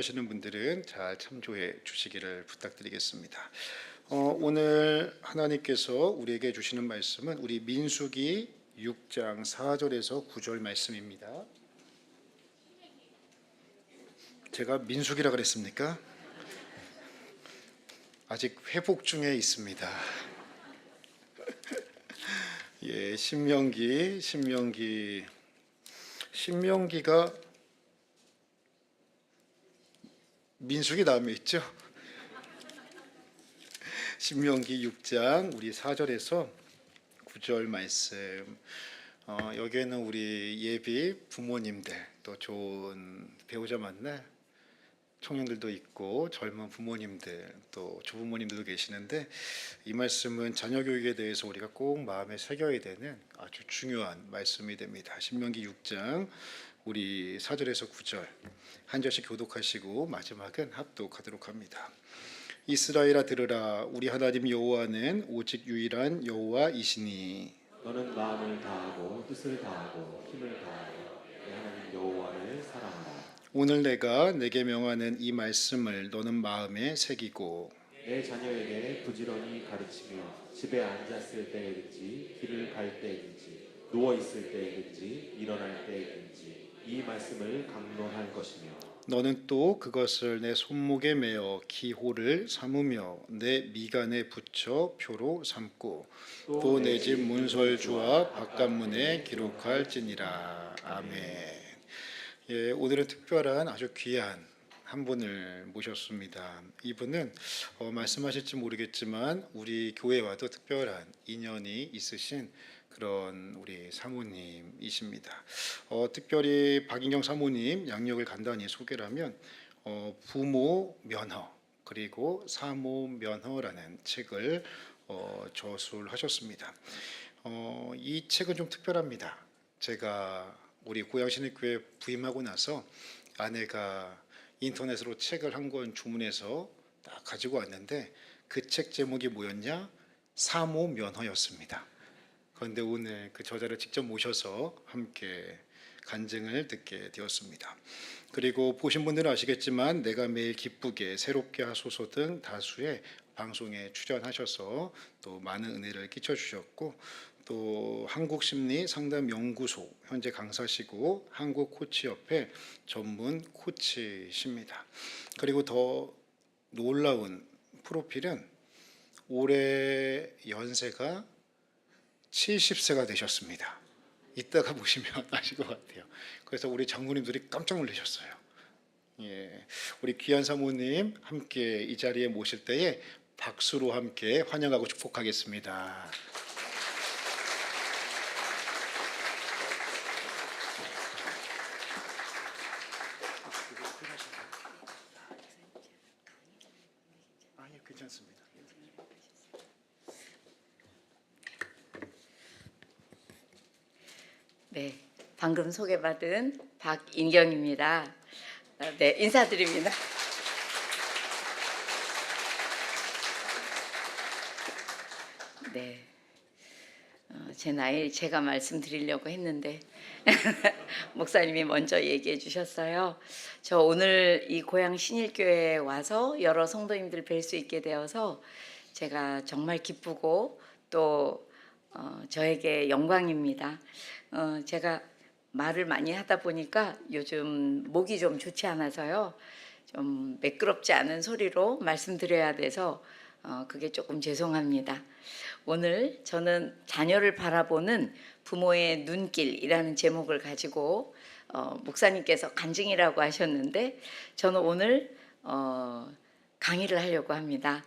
하시는 분들은 잘 참조해 주시기를 부탁드리겠습니다. 오늘 하나님께서 우리에게 주시는 말씀은 우리 민수기 6장 4절에서 9절 말씀입니다. 제가 민수기라 그랬습니까? 아직 회복 중에 있습니다. 예, 신명기가 민수기 다음에 있죠. 신명기 6장 우리 4절에서 9절 말씀. 여기에는 우리 예비 부모님들, 또 좋은 배우자 만날 청년들도 있고 젊은 부모님들, 또 조부모님들도 계시는데, 이 말씀은 자녀 교육에 대해서 우리가 꼭 마음에 새겨야 되는 아주 중요한 말씀이 됩니다. 신명기 6장 우리 4절에서 9절 한 절씩 교독하시고 마지막은 합독하도록 합니다. 이스라엘아 들으라, 우리 하나님 여호와는 오직 유일한 여호와이시니 너는 마음을 다하고 뜻을 다하고 힘을 다하여 내 하나님 여호와를 사랑하라. 오늘 내가 내게 명하는 이 말씀을 너는 마음에 새기고 내 자녀에게 부지런히 가르치며 집에 앉았을 때든지 길을 갈 때든지 누워 있을 때든지 일어날 때든지 이 말씀을 강론할 것이며 너는 또 그것을 내 손목에 메어 기호를 삼으며 내 미간에 붙여 표로 삼고 또 내 집 문설주와 바깥문에 기록할지니라. 아멘. 예, 오늘은 특별한 아주 귀한 한 분을 모셨습니다. 이분은 말씀하실지 모르겠지만 우리 교회와도 특별한 인연이 있으신 그런 우리 사모님이십니다. 특별히 박인경 사모님 양력을 간단히 소개를 하면 부모 면허 그리고 사모 면허라는 책을 저술하셨습니다. 이 책은 좀 특별합니다. 제가 우리 고양신일교회 부임하고 나서 아내가 인터넷으로 책을 한 권 주문해서 딱 가지고 왔는데 그 책 제목이 뭐였냐? 사모 면허였습니다. 그런데 오늘 그 저자를 직접 모셔서 함께 간증을 듣게 되었습니다. 그리고 보신 분들은 아시겠지만 내가 매일 기쁘게 새롭게 하소서 등 다수의 방송에 출연하셔서 또 많은 은혜를 끼쳐주셨고, 또 한국심리상담연구소 현재 강사시고 한국코치협회 전문 코치십니다. 그리고 더 놀라운 프로필은 올해 연세가 70세가 되셨습니다. 이따가 보시면 아실 것 같아요. 그래서 우리 장모님들이 깜짝 놀라셨어요. 예, 우리 귀한 사모님 함께 이 자리에 모실 때에 박수로 함께 환영하고 축복하겠습니다. 아니, 괜찮습니다. 네, 방금 소개받은 박인경입니다. 네, 인사드립니다. 네, 제 나이 제가 말씀드리려고 했는데 목사님이 먼저 얘기해 주셨어요. 저 오늘 이 고양 신일교회에 와서 여러 성도님들 뵐 수 있게 되어서 제가 정말 기쁘고 또 저에게 영광입니다. 제가 말을 많이 하다 보니까 요즘 목이 좀 좋지 않아서요. 좀 매끄럽지 않은 소리로 말씀드려야 돼서 그게 조금 죄송합니다. 오늘 저는 자녀를 바라보는 부모의 눈길이라는 제목을 가지고 목사님께서 간증이라고 하셨는데 저는 오늘 강의를 하려고 합니다.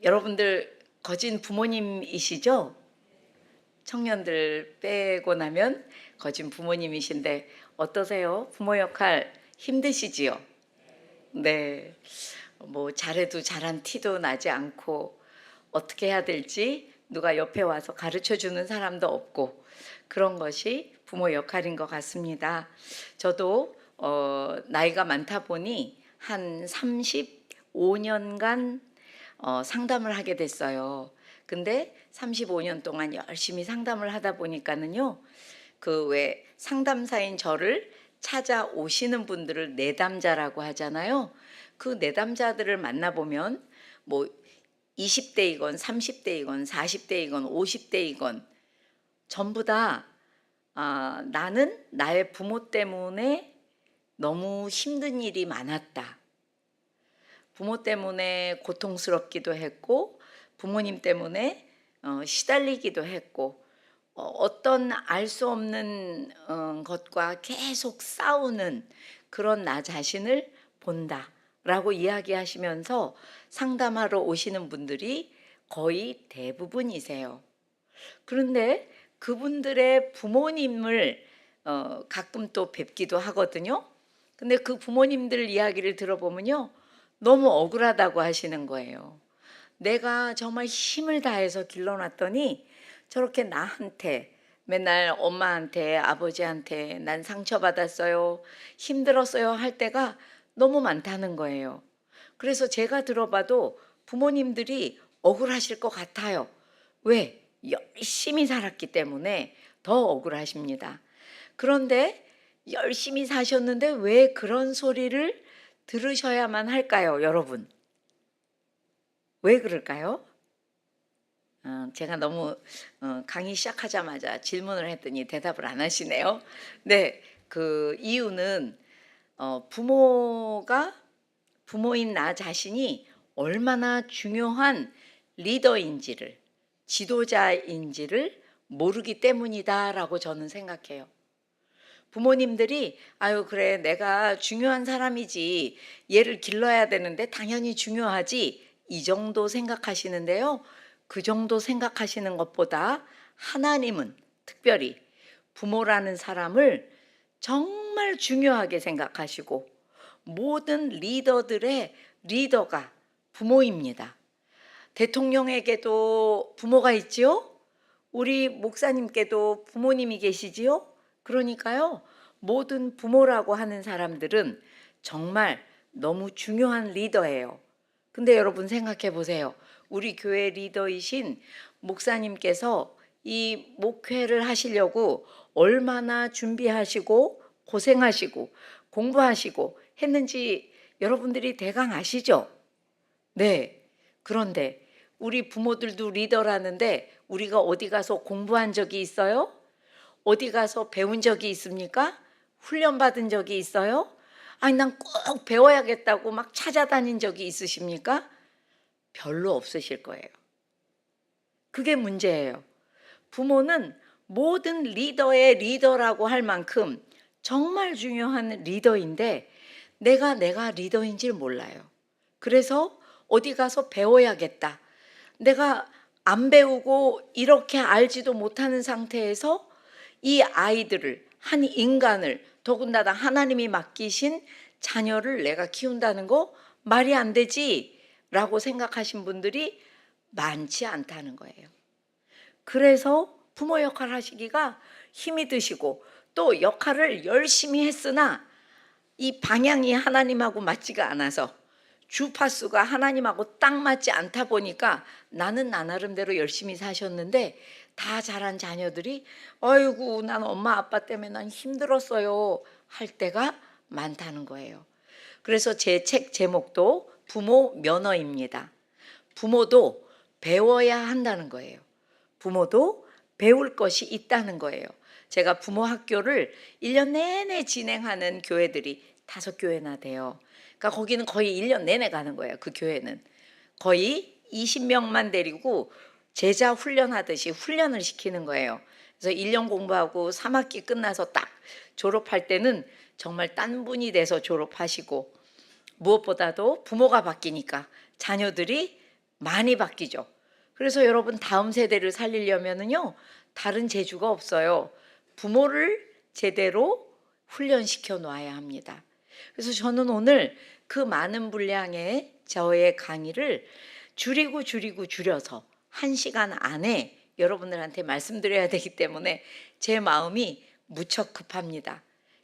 여러분들 거진 부모님이시죠? 청년들 빼고 나면 거진 부모님이신데 어떠세요? 부모 역할 힘드시지요? 네, 뭐 잘해도 잘한 티도 나지 않고 어떻게 해야 될지 누가 옆에 와서 가르쳐 주는 사람도 없고 그런 것이 부모 역할인 것 같습니다. 저도 나이가 많다 보니 한 35년간 상담을 하게 됐어요. 근데 35년 동안 열심히 상담을 하다 보니까는요, 그 왜 상담사인 저를 찾아오시는 분들을 내담자라고 하잖아요. 그 내담자들을 만나보면 뭐 20대이건 30대이건 40대이건 50대이건 전부 다 나는 나의 부모 때문에 너무 힘든 일이 많았다. 부모 때문에 고통스럽기도 했고 부모님 때문에 시달리기도 했고 어떤 알 수 없는 것과 계속 싸우는 그런 나 자신을 본다라고 이야기하시면서 상담하러 오시는 분들이 거의 대부분이세요. 그런데 그분들의 부모님을 가끔 또 뵙기도 하거든요. 근데 그 부모님들 이야기를 들어보면요, 너무 억울하다고 하시는 거예요. 내가 정말 힘을 다해서 길러놨더니 저렇게 나한테 맨날 엄마한테 아버지한테 난 상처받았어요, 힘들었어요 할 때가 너무 많다는 거예요. 그래서 제가 들어봐도 부모님들이 억울하실 것 같아요. 왜? 열심히 살았기 때문에 더 억울하십니다. 그런데 열심히 사셨는데 왜 그런 소리를 들으셔야만 할까요, 여러분? 왜 그럴까요? 제가 너무 강의 시작하자마자 질문을 했더니 대답을 안 하시네요. 네, 그 이유는 부모인 나 자신이 얼마나 중요한 리더인지를, 지도자인지를 모르기 때문이다라고 저는 생각해요. 부모님들이 아유 그래 내가 중요한 사람이지 얘를 길러야 되는데 당연히 중요하지 이 정도 생각하시는데요. 그 정도 생각하시는 것보다 하나님은 특별히 부모라는 사람을 정말 중요하게 생각하시고 모든 리더들의 리더가 부모입니다. 대통령에게도 부모가 있지요. 우리 목사님께도 부모님이 계시지요. 그러니까요, 모든 부모라고 하는 사람들은 정말 너무 중요한 리더예요. 근데 여러분 생각해 보세요. 우리 교회 리더이신 목사님께서 이 목회를 하시려고 얼마나 준비하시고 고생하시고 공부하시고 했는지 여러분들이 대강 아시죠? 네. 그런데 우리 부모들도 리더라는데 우리가 어디 가서 공부한 적이 있어요? 어디 가서 배운 적이 있습니까? 훈련받은 적이 있어요? 아니 난 꼭 배워야겠다고 막 찾아다닌 적이 있으십니까? 별로 없으실 거예요. 그게 문제예요. 부모는 모든 리더의 리더라고 할 만큼 정말 중요한 리더인데 내가 리더인지를 몰라요. 그래서 어디 가서 배워야겠다. 내가 안 배우고 이렇게 알지도 못하는 상태에서 이 아이들을, 한 인간을, 더군다나 하나님이 맡기신 자녀를 내가 키운다는 거 말이 안 되지 라고 생각하신 분들이 많지 않다는 거예요. 그래서 부모 역할 하시기가 힘이 드시고 또 역할을 열심히 했으나 이 방향이 하나님하고 맞지가 않아서 주파수가 하나님하고 딱 맞지 않다 보니까 나는 나 나름대로 열심히 사셨는데 다 자란 자녀들이 아이고 난 엄마 아빠 때문에 난 힘들었어요 할 때가 많다는 거예요. 그래서 제 책 제목도 부모 면허입니다. 부모도 배워야 한다는 거예요. 부모도 배울 것이 있다는 거예요. 제가 부모 학교를 1년 내내 진행하는 교회들이 5교회나 돼요. 그러니까 거기는 거의 1년 내내 가는 거예요. 그 교회는 거의 20명만 데리고 제자 훈련하듯이 훈련을 시키는 거예요. 그래서 1년 공부하고 3학기 끝나서 딱 졸업할 때는 정말 딴 분이 돼서 졸업하시고 무엇보다도 부모가 바뀌니까 자녀들이 많이 바뀌죠. 그래서 여러분 다음 세대를 살리려면은요 다른 재주가 없어요. 부모를 제대로 훈련시켜 놔야 합니다. 그래서 저는 오늘 그 많은 분량의 저의 강의를 줄여서 1시간 안에 여러분들한테 말씀드려야 되기 때문에 제 마음이 무척 급합니다.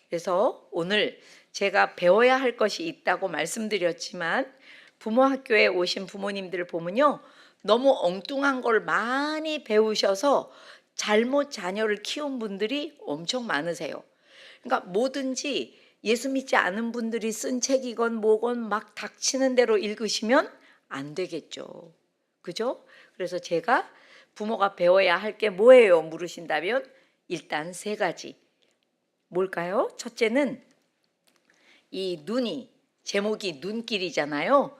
그래서 오늘 제가 배워야 할 것이 있다고 말씀드렸지만 부모 학교에 오신 부모님들을 보면요 너무 엉뚱한 걸 많이 배우셔서 잘못 자녀를 키운 분들이 엄청 많으세요. 그러니까 뭐든지 예수 믿지 않은 분들이 쓴 책이건 뭐건 막 닥치는 대로 읽으시면 안 되겠죠. 그죠? 그래서 제가 부모가 배워야 할 게 뭐예요? 물으신다면 일단 세 가지. 뭘까요? 첫째는 이 눈이, 제목이 눈길이잖아요.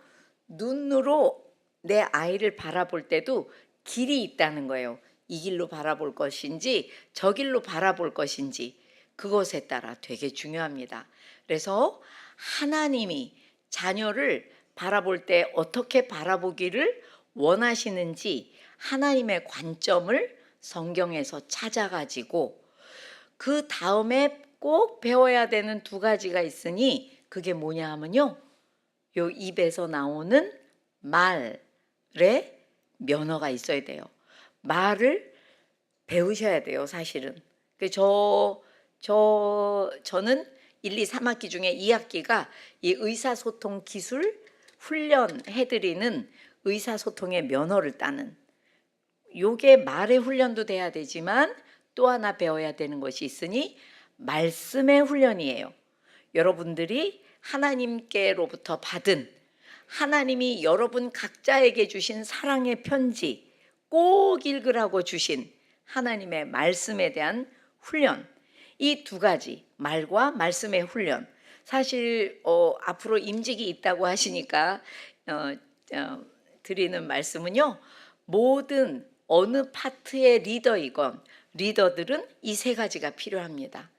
눈으로 내 아이를 바라볼 때도 길이 있다는 거예요. 이 길로 바라볼 것인지 저 길로 바라볼 것인지 그것에 따라 되게 중요합니다. 그래서 하나님이 자녀를 바라볼 때 어떻게 바라보기를 원하시는지 하나님의 관점을 성경에서 찾아가지고 그 다음에 꼭 배워야 되는 두 가지가 있으니 그게 뭐냐 하면요. 요 입에서 나오는 말의 면허가 있어야 돼요. 말을 배우셔야 돼요, 사실은. 저는 1, 2, 3학기 중에 2학기가 이 의사소통 기술 훈련해드리는 의사소통의 면허를 따는, 요게 말의 훈련도 돼야 되지만 또 하나 배워야 되는 것이 있으니 말씀의 훈련이에요. 여러분들이 하나님께로부터 받은, 하나님이 여러분 각자에게 주신 사랑의 편지, 꼭 읽으라고 주신 하나님의 말씀에 대한 훈련, 이 두 가지, 말과 말씀의 훈련. 사실 앞으로 임직이 있다고 하시니까 드리는 말씀은요, 모든 어느 파트의 리더이건 리더들은 이 세 가지가 필요합니다.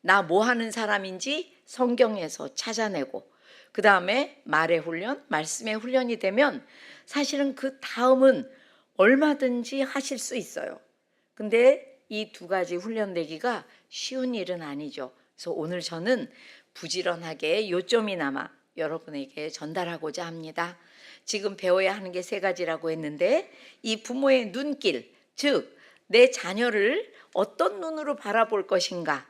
나 뭐 하는 사람인지 성경에서 찾아내고, 그 다음에 말의 훈련, 말씀의 훈련이 되면 사실은 그 다음은 얼마든지 하실 수 있어요. 근데 이 두 가지 훈련되기가 쉬운 일은 아니죠. 그래서 오늘 저는 부지런하게 요점이나마 여러분에게 전달하고자 합니다. 지금 배워야 하는 게 세 가지라고 했는데, 이 부모의 눈길, 즉 내 자녀를 어떤 눈으로 바라볼 것인가,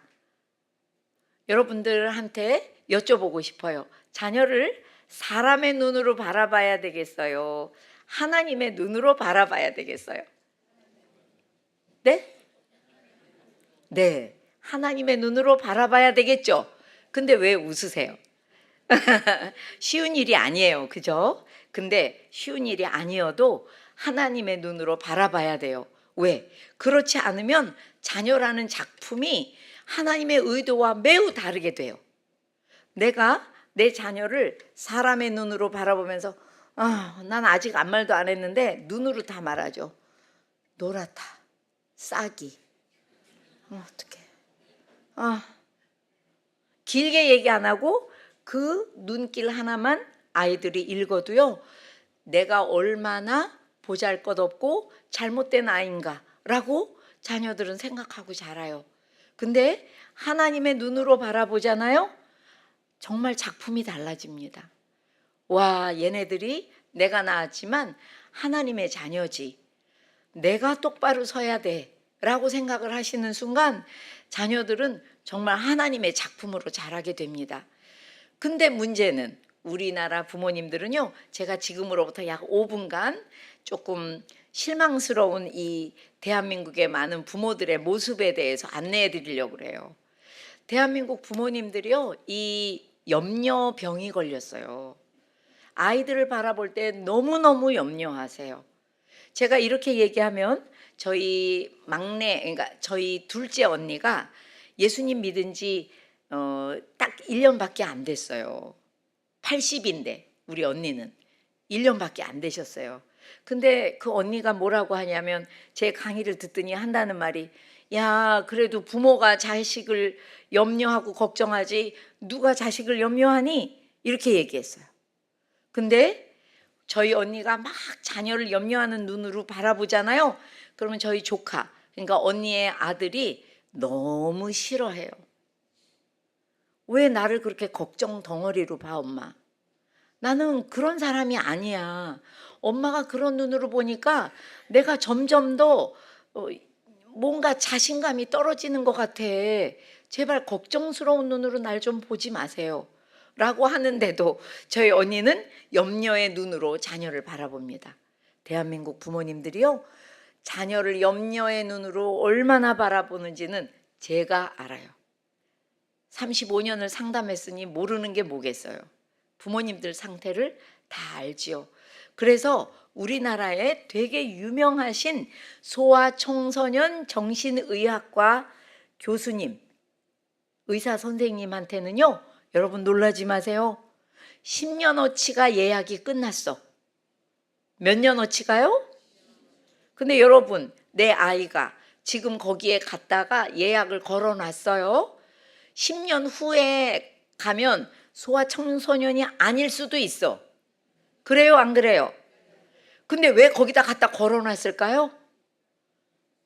여러분들한테 여쭤보고 싶어요. 자녀를 사람의 눈으로 바라봐야 되겠어요? 하나님의 눈으로 바라봐야 되겠어요? 네? 네, 하나님의 눈으로 바라봐야 되겠죠? 근데 왜 웃으세요? 쉬운 일이 아니에요. 그죠? 근데 쉬운 일이 아니어도 하나님의 눈으로 바라봐야 돼요. 왜? 그렇지 않으면 자녀라는 작품이 하나님의 의도와 매우 다르게 돼요. 내가 내 자녀를 사람의 눈으로 바라보면서 난 아직 아무 말도 안 했는데 눈으로 다 말하죠. 노랗다, 싹이, 어떡해. 길게 얘기 안 하고 그 눈길 하나만 아이들이 읽어도요, 내가 얼마나 보잘것없고 잘못된 아이인가라고 자녀들은 생각하고 자라요. 근데 하나님의 눈으로 바라보잖아요. 정말 작품이 달라집니다. 와, 얘네들이 내가 낳았지만 하나님의 자녀지, 내가 똑바로 서야 돼 라고 생각을 하시는 순간 자녀들은 정말 하나님의 작품으로 자라게 됩니다. 근데 문제는 우리나라 부모님들은요, 제가 지금으로부터 약 5분간 조금 실망스러운 이 대한민국의 많은 부모들의 모습에 대해서 안내해 드리려고 그래요. 대한민국 부모님들이요, 이 염려병이 걸렸어요. 아이들을 바라볼 때 너무너무 염려하세요. 제가 이렇게 얘기하면 저희 막내, 그러니까 저희 둘째 언니가 예수님 믿은 지 딱 1년밖에 안 됐어요. 80인데 우리 언니는 1년밖에 안 되셨어요. 근데 그 언니가 뭐라고 하냐면, 제 강의를 듣더니 한다는 말이, 야, 그래도 부모가 자식을 염려하고 걱정하지 누가 자식을 염려하니? 이렇게 얘기했어요. 근데 저희 언니가 막 자녀를 염려하는 눈으로 바라보잖아요. 그러면 저희 조카, 그러니까 언니의 아들이 너무 싫어해요. 왜 나를 그렇게 걱정 덩어리로 봐, 엄마? 나는 그런 사람이 아니야. 엄마가 그런 눈으로 보니까 내가 점점 더 뭔가 자신감이 떨어지는 것 같아. 제발 걱정스러운 눈으로 날 좀 보지 마세요 라고 하는데도 저희 언니는 염려의 눈으로 자녀를 바라봅니다. 대한민국 부모님들이요, 자녀를 염려의 눈으로 얼마나 바라보는지는 제가 알아요. 35년을 상담했으니 모르는 게 뭐겠어요. 부모님들 상태를 다 알지요. 그래서 우리나라에 되게 유명하신 소아청소년 정신의학과 교수님, 의사 선생님한테는요, 여러분 놀라지 마세요. 10년어치가 예약이 끝났어. 몇 년어치가요? 근데 여러분, 내 아이가 지금 거기에 갔다가 예약을 걸어놨어요. 10년 후에 가면 소아청소년이 아닐 수도 있어. 그래요, 안 그래요? 근데 왜 거기다 갖다 걸어놨을까요?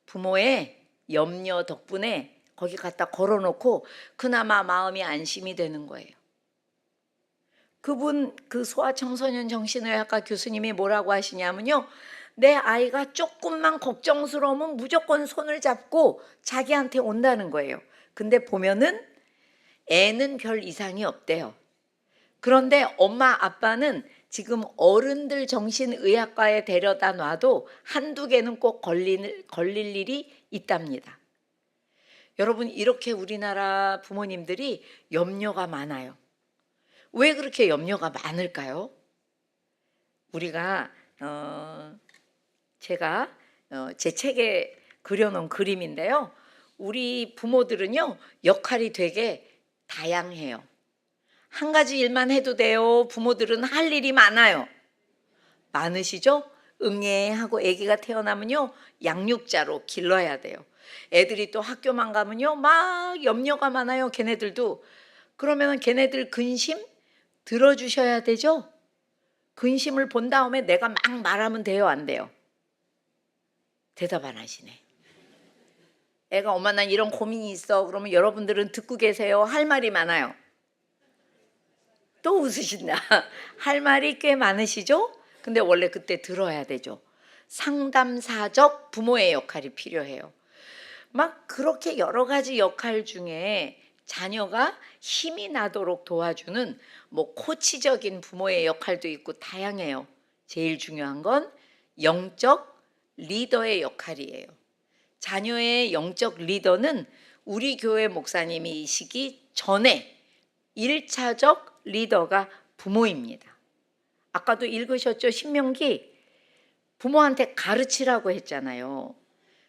부모의 염려 덕분에 거기 갖다 걸어놓고 그나마 마음이 안심이 되는 거예요. 그분, 그 소아청소년 정신의학과 교수님이 뭐라고 하시냐면요, 내 아이가 조금만 걱정스러우면 무조건 손을 잡고 자기한테 온다는 거예요. 근데 보면은 애는 별 이상이 없대요. 그런데 엄마 아빠는 지금 어른들 정신의학과에 데려다 놔도 한두 개는 꼭 걸릴 일이 있답니다. 여러분, 이렇게 우리나라 부모님들이 염려가 많아요. 왜 그렇게 염려가 많을까요? 우리가 제가 제 책에 그려놓은 그림인데요. 우리 부모들은요, 역할이 되게 다양해요. 한 가지 일만 해도 돼요. 부모들은 할 일이 많아요. 많으시죠? 응애하고 아기가 태어나면요, 양육자로 길러야 돼요. 애들이 또 학교만 가면요, 막 염려가 많아요. 걔네들도. 그러면 걔네들 근심 들어주셔야 되죠? 근심을 본 다음에 내가 막 말하면 돼요, 안 돼요? 대답 안 하시네. 애가 엄마 난 이런 고민이 있어. 그러면 여러분들은 듣고 계세요. 할 말이 많아요. 또 웃으신다. 할 말이 꽤 많으시죠? 근데 원래 그때 들어야 되죠. 상담사적 부모의 역할이 필요해요. 막 그렇게 여러 가지 역할 중에 자녀가 힘이 나도록 도와주는 뭐 코치적인 부모의 역할도 있고 다양해요. 제일 중요한 건 영적 리더의 역할이에요. 자녀의 영적 리더는 우리 교회 목사님이시기 전에 1차적 리더가 부모입니다. 아까도 읽으셨죠? 신명기. 부모한테 가르치라고 했잖아요.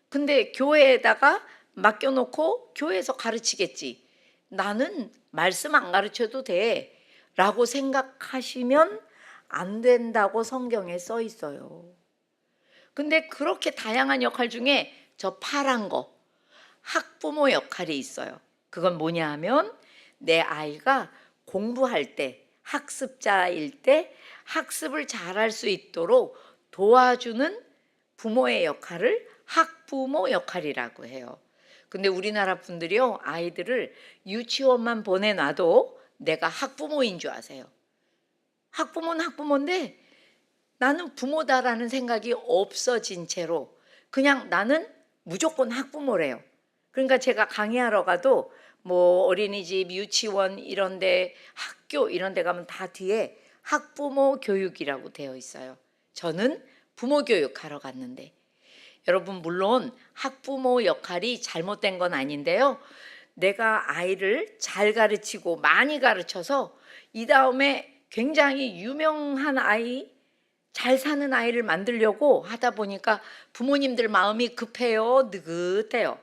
근데 교회에다가 맡겨놓고 교회에서 가르치겠지. 나는 말씀 안 가르쳐도 돼 라고 생각하시면 안 된다고 성경에 써 있어요. 근데 그렇게 다양한 역할 중에 저 파란 거, 학부모 역할이 있어요. 그건 뭐냐 하면 내 아이가 공부할 때, 학습자일 때 학습을 잘할 수 있도록 도와주는 부모의 역할을 학부모 역할이라고 해요. 근데 우리나라 분들이요, 아이들을 유치원만 보내놔도 내가 학부모인 줄 아세요. 학부모는 학부모인데 나는 부모다라는 생각이 없어진 채로 그냥 나는 무조건 학부모래요. 그러니까 제가 강의하러 가도 뭐 어린이집, 유치원 이런 데, 학교 이런 데 가면 다 뒤에 학부모 교육이라고 되어 있어요. 저는 부모 교육하러 갔는데, 여러분 물론 학부모 역할이 잘못된 건 아닌데요. 내가 아이를 잘 가르치고 많이 가르쳐서 이 다음에 굉장히 유명한 아이, 잘 사는 아이를 만들려고 하다 보니까 부모님들 마음이 급해요, 느긋해요?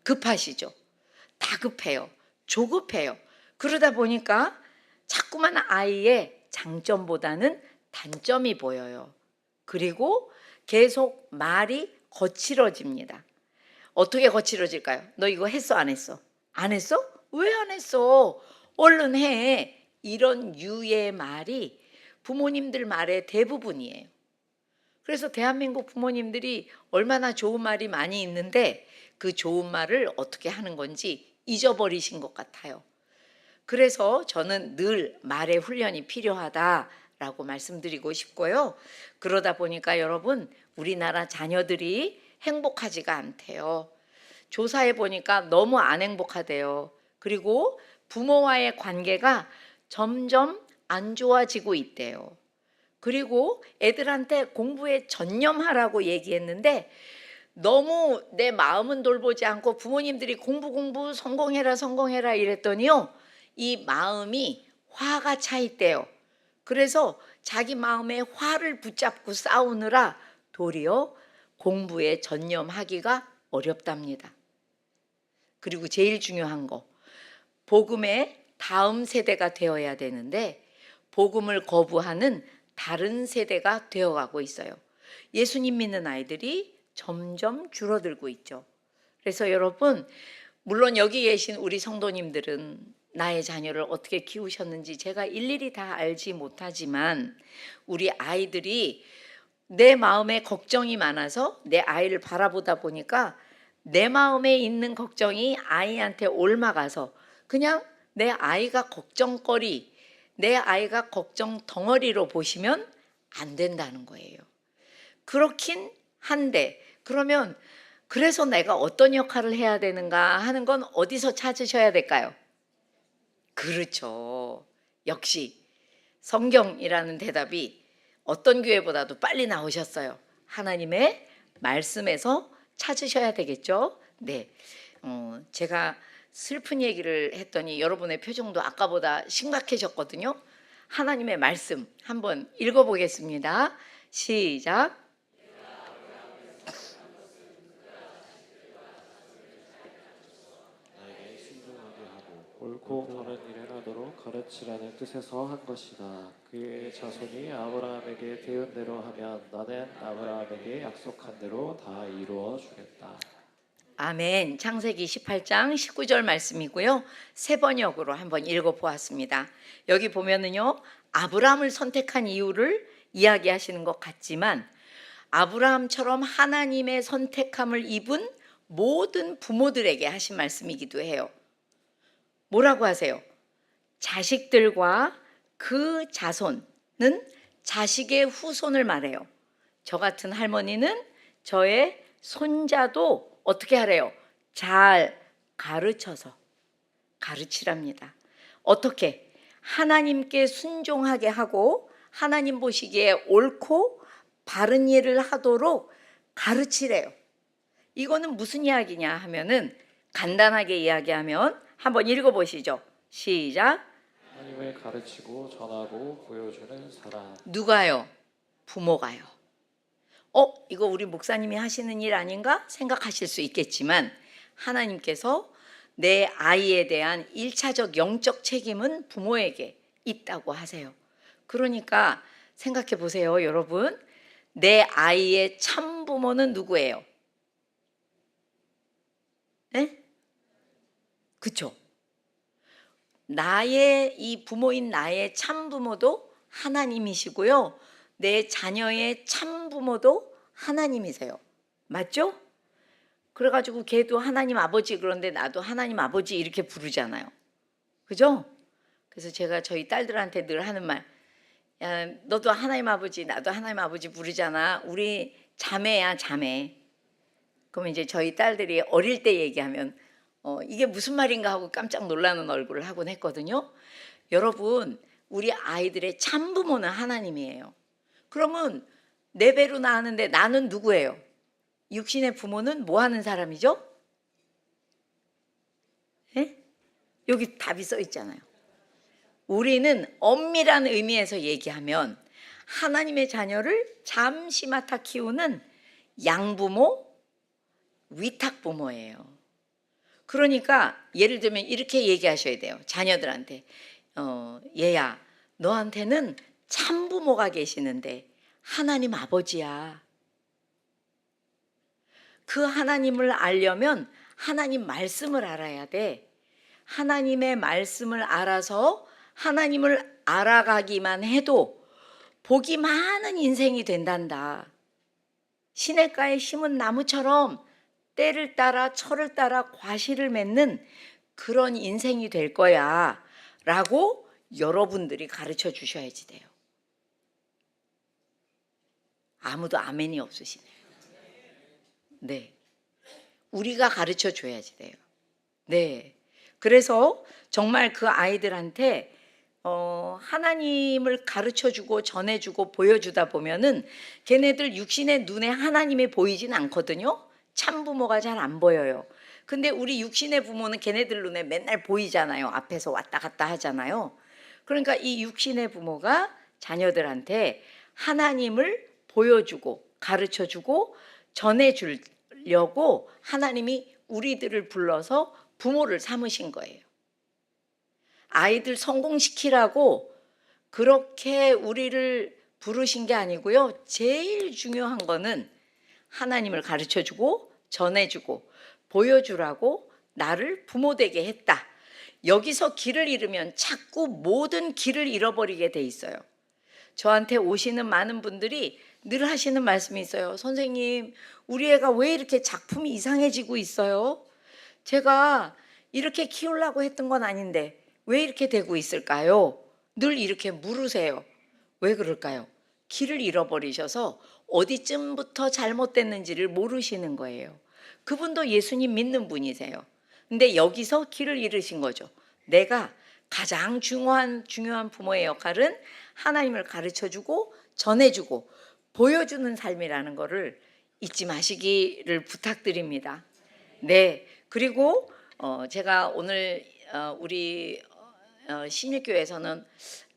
급하시죠? 다급해요, 조급해요. 그러다 보니까 자꾸만 아이의 장점보다는 단점이 보여요. 그리고 계속 말이 거칠어집니다. 어떻게 거칠어질까요? 너 이거 했어, 안 했어? 안 했어? 왜 안 했어? 얼른 해. 이런 유의 말이 부모님들 말의 대부분이에요. 그래서 대한민국 부모님들이 얼마나 좋은 말이 많이 있는데 그 좋은 말을 어떻게 하는 건지 잊어버리신 것 같아요. 그래서 저는 늘 말의 훈련이 필요하다라고 말씀드리고 싶고요. 그러다 보니까 여러분, 우리나라 자녀들이 행복하지가 않대요. 조사해 보니까 너무 안 행복하대요. 그리고 부모와의 관계가 점점 안 좋아지고 있대요. 그리고 애들한테 공부에 전념하라고 얘기했는데 너무 내 마음은 돌보지 않고 부모님들이 공부 성공해라 이랬더니요, 이 마음이 화가 차 있대요. 그래서 자기 마음에 화를 붙잡고 싸우느라 도리어 공부에 전념하기가 어렵답니다. 그리고 제일 중요한 거, 복음의 다음 세대가 되어야 되는데 복음을 거부하는 다른 세대가 되어가고 있어요. 예수님 믿는 아이들이 점점 줄어들고 있죠. 그래서 여러분, 물론 여기 계신 우리 성도님들은 나의 자녀를 어떻게 키우셨는지 제가 일일이 다 알지 못하지만 우리 아이들이 내 마음에 걱정이 많아서 내 아이를 바라보다 보니까 내 마음에 있는 걱정이 아이한테 옮아가서 그냥 내 아이가 걱정거리, 내 아이가 걱정 덩어리로 보시면 안 된다는 거예요. 그렇긴 한데, 그러면 그래서 내가 어떤 역할을 해야 되는가 하는 건 어디서 찾으셔야 될까요? 그렇죠. 역시 성경이라는 대답이 어떤 교회보다도 빨리 나오셨어요. 하나님의 말씀에서 찾으셔야 되겠죠. 네, 제가 슬픈 얘기를 했더니 여러분의 표정도 아까보다 심각해졌거든요. 하나님의 말씀 한번 읽어보겠습니다. 시작. 나에게 순종하게 하고 옳고 바른 일을 하도록 가르치라는 뜻에서 한 것이다. 그의 자손이 아브라함에게 배운 대로 하면 나는 아브라함에게 약속한 대로 다 이루어 주겠다. 아멘. 창세기 18장 19절 말씀이고요. 새 번역으로 한번 읽어보았습니다. 여기 보면은요, 아브라함을 선택한 이유를 이야기하시는 것 같지만 아브라함처럼 하나님의 선택함을 입은 모든 부모들에게 하신 말씀이기도 해요. 뭐라고 하세요? 자식들과 그 자손은 자식의 후손을 말해요. 저 같은 할머니는 저의 손자도 어떻게 하래요? 잘 가르쳐서 가르치랍니다. 어떻게? 하나님께 순종하게 하고 하나님 보시기에 옳고 바른 일을 하도록 가르치래요. 이거는 무슨 이야기냐 하면은 간단하게 이야기하면 한번 읽어보시죠. 시작. 하나님을 가르치고 전하고 보여주는 사람. 누가요? 부모가요. 이거 우리 목사님이 하시는 일 아닌가 생각하실 수 있겠지만 하나님께서 내 아이에 대한 1차적 영적 책임은 부모에게 있다고 하세요. 그러니까 생각해 보세요, 여러분. 내 아이의 참 부모는 누구예요? 네? 그쵸? 나의 이 부모인 나의 참 부모도 하나님이시고요. 내 자녀의 참 부모도 하나님이세요. 맞죠? 그래가지고 걔도 하나님 아버지 그런데 나도 하나님 아버지 이렇게 부르잖아요. 그죠? 그래서 제가 저희 딸들한테 늘 하는 말, 야, 너도 하나님 아버지 나도 하나님 아버지 부르잖아. 우리 자매야 자매. 그러면 이제 저희 딸들이 어릴 때 얘기하면 이게 무슨 말인가 하고 깜짝 놀라는 얼굴을 하곤 했거든요. 여러분, 우리 아이들의 참 부모는 하나님이에요. 그러면 내 배로 낳았는데 나는 누구예요? 육신의 부모는 뭐 하는 사람이죠? 예? 여기 답이 써 있잖아요. 우리는 엄밀한 의미에서 얘기하면 하나님의 자녀를 잠시 맡아 키우는 양부모, 위탁부모예요. 그러니까 예를 들면 이렇게 얘기하셔야 돼요. 자녀들한테 얘야, 너한테는 참부모가 계시는데 하나님 아버지야. 그 하나님을 알려면 하나님 말씀을 알아야 돼. 하나님의 말씀을 알아서 하나님을 알아가기만 해도 복이 많은 인생이 된단다. 시냇가에 심은 나무처럼 때를 따라 철을 따라 과실을 맺는 그런 인생이 될 거야 라고 여러분들이 가르쳐 주셔야지 돼요. 아무도 아멘이 없으시네요. 네, 우리가 가르쳐 줘야지 돼요. 네, 그래서 정말 그 아이들한테 하나님을 가르쳐주고 전해주고 보여주다 보면은 걔네들 육신의 눈에 하나님이 보이진 않거든요. 참 부모가 잘 안 보여요. 근데 우리 육신의 부모는 걔네들 눈에 맨날 보이잖아요. 앞에서 왔다 갔다 하잖아요. 그러니까 이 육신의 부모가 자녀들한테 하나님을 보여주고 가르쳐주고 전해주려고 하나님이 우리들을 불러서 부모를 삼으신 거예요. 아이들 성공시키라고 그렇게 우리를 부르신 게 아니고요. 제일 중요한 거는 하나님을 가르쳐주고 전해주고 보여주라고 나를 부모되게 했다. 여기서 길을 잃으면 자꾸 모든 길을 잃어버리게 돼 있어요. 저한테 오시는 많은 분들이 늘 하시는 말씀이 있어요. 선생님, 우리 애가 왜 이렇게 작품이 이상해지고 있어요? 제가 이렇게 키우려고 했던 건 아닌데 왜 이렇게 되고 있을까요? 늘 이렇게 물으세요. 왜 그럴까요? 길을 잃어버리셔서 어디쯤부터 잘못됐는지를 모르시는 거예요. 그분도 예수님 믿는 분이세요. 근데 여기서 길을 잃으신 거죠. 내가 가장 중요한 부모의 역할은 하나님을 가르쳐주고 전해주고 보여주는 삶이라는 거를 잊지 마시기를 부탁드립니다. 네, 그리고 제가 오늘 우리 신일교회에서는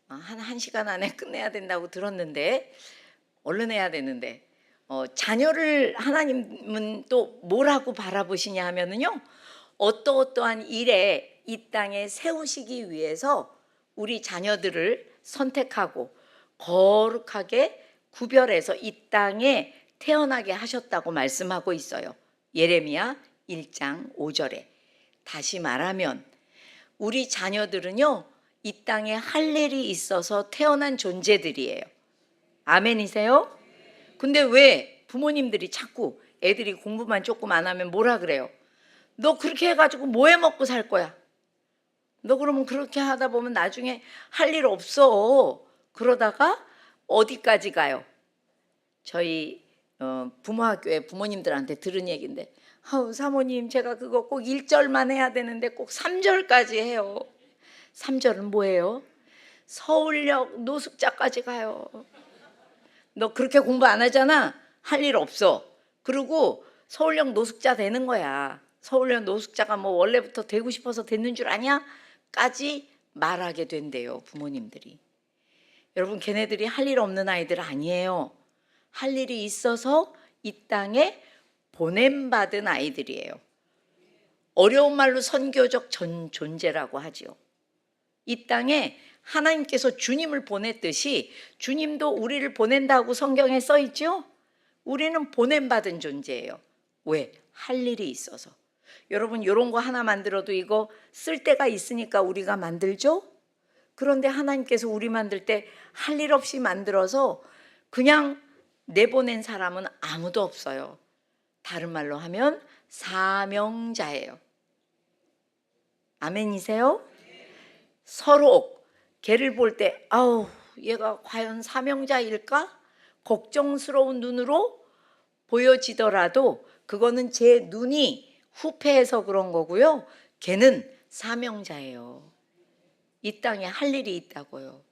한 시간 안에 끝내야 된다고 들었는데 얼른 해야 되는데 자녀를 하나님은 또 뭐라고 바라보시냐 하면은요, 어떠한 일에 이 땅에 세우시기 위해서 우리 자녀들을 선택하고 거룩하게 구별해서 이 땅에 태어나게 하셨다고 말씀하고 있어요. 예레미야 1장 5절에. 다시 말하면 우리 자녀들은요, 이 땅에 할 일이 있어서 태어난 존재들이에요. 아멘이세요? 근데 왜 부모님들이 자꾸 애들이 공부만 조금 안 하면 뭐라 그래요? 너 그렇게 해가지고 뭐 해 먹고 살 거야? 너 그러면 그렇게 하다 보면 나중에 할 일 없어. 그러다가 어디까지 가요? 저희 부모학교에 부모님들한테 들은 얘기인데, 사모님, 제가 그거 꼭 1절만 해야 되는데 꼭 3절까지 해요. 3절은 뭐예요? 서울역 노숙자까지 가요. 너 그렇게 공부 안 하잖아? 할 일 없어. 그리고 서울역 노숙자 되는 거야. 서울역 노숙자가 뭐 원래부터 되고 싶어서 됐는 줄 아냐? 까지 말하게 된대요, 부모님들이. 여러분, 걔네들이 할 일 없는 아이들 아니에요. 할 일이 있어서 이 땅에 보냄받은 아이들이에요. 어려운 말로 선교적 존재라고 하죠. 이 땅에 하나님께서 주님을 보냈듯이 주님도 우리를 보낸다고 성경에 써 있죠? 우리는 보냄받은 존재예요. 왜? 할 일이 있어서. 여러분, 이런 거 하나 만들어도 이거 쓸 데가 있으니까 우리가 만들죠? 그런데 하나님께서 우리 만들 때 할 일 없이 만들어서 그냥 내보낸 사람은 아무도 없어요. 다른 말로 하면 사명자예요. 아멘이세요? 서로 걔를 볼 때 아우, 얘가 과연 사명자일까? 걱정스러운 눈으로 보여지더라도 그거는 제 눈이 후패해서 그런 거고요. 걔는 사명자예요. 이 땅에 할 일이 있다고요.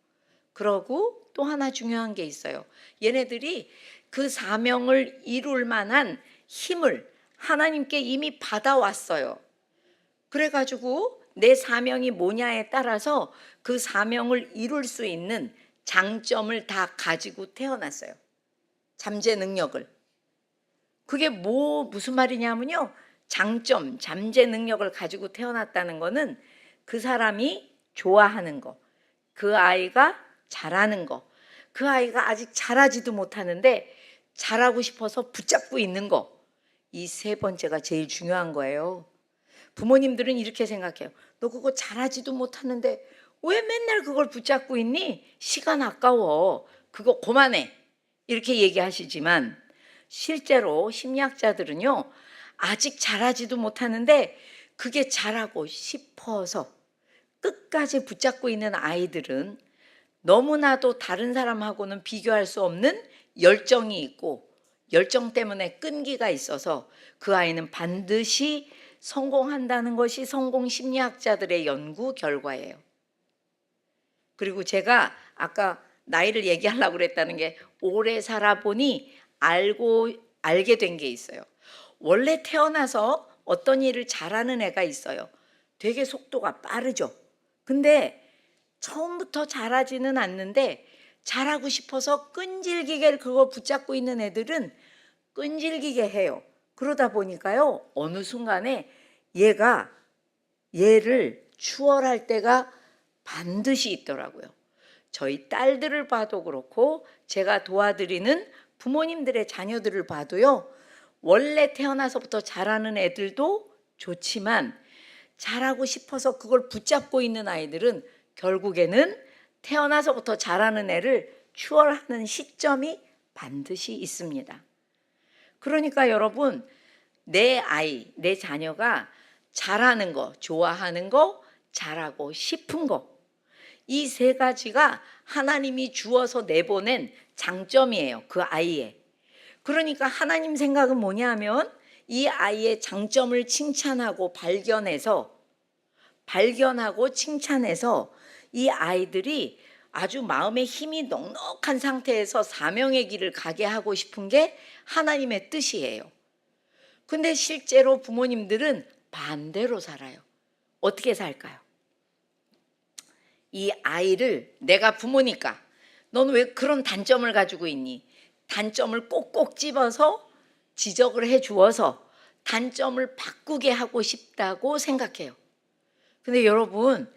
그러고 또 하나 중요한 게 있어요. 얘네들이 그 사명을 이룰 만한 힘을 하나님께 이미 받아왔어요. 그래가지고 내 사명이 뭐냐에 따라서 그 사명을 이룰 수 있는 장점을 다 가지고 태어났어요. 잠재 능력을. 그게 무슨 말이냐면요, 장점, 잠재 능력을 가지고 태어났다는 거는 그 사람이 좋아하는 거, 그 아이가 잘하는 거, 그 아이가 아직 잘하지도 못하는데 잘하고 싶어서 붙잡고 있는 거, 이 세 번째가 제일 중요한 거예요. 부모님들은 이렇게 생각해요. 너 그거 잘하지도 못하는데 왜 맨날 그걸 붙잡고 있니? 시간 아까워. 그거 그만해. 이렇게 얘기하시지만 실제로 심리학자들은요, 아직 잘하지도 못하는데 그게 잘하고 싶어서 끝까지 붙잡고 있는 아이들은 너무나도 다른 사람하고는 비교할 수 없는 열정이 있고, 열정 때문에 끈기가 있어서 그 아이는 반드시 성공한다는 것이 성공 심리학자들의 연구 결과예요. 그리고 제가 아까 나이를 얘기하려고 그랬다는 게 오래 살아보니 알게 된 게 있어요. 원래 태어나서 어떤 일을 잘하는 애가 있어요. 되게 속도가 빠르죠. 근데 처음부터 잘하지는 않는데 잘하고 싶어서 끈질기게 그거 붙잡고 있는 애들은 끈질기게 해요. 그러다 보니까요, 어느 순간에 얘를 추월할 때가 반드시 있더라고요. 저희 딸들을 봐도 그렇고 제가 도와드리는 부모님들의 자녀들을 봐도요, 원래 태어나서부터 잘하는 애들도 좋지만 잘하고 싶어서 그걸 붙잡고 있는 아이들은 결국에는 태어나서부터 잘하는 애를 추월하는 시점이 반드시 있습니다. 그러니까 여러분, 내 아이, 내 자녀가 잘하는 거, 좋아하는 거, 잘하고 싶은 거, 이 세 가지가 하나님이 주어서 내보낸 장점이에요. 그 아이의. 그러니까 하나님 생각은 뭐냐면 이 아이의 장점을 칭찬하고 발견하고 칭찬해서 이 아이들이 아주 마음의 힘이 넉넉한 상태에서 사명의 길을 가게 하고 싶은 게 하나님의 뜻이에요. 근데 실제로 부모님들은 반대로 살아요. 어떻게 살까요? 이 아이를 내가 부모니까 너는 왜 그런 단점을 가지고 있니? 단점을 꼭꼭 집어서 지적을 해 주어서 단점을 바꾸게 하고 싶다고 생각해요. 근데 여러분,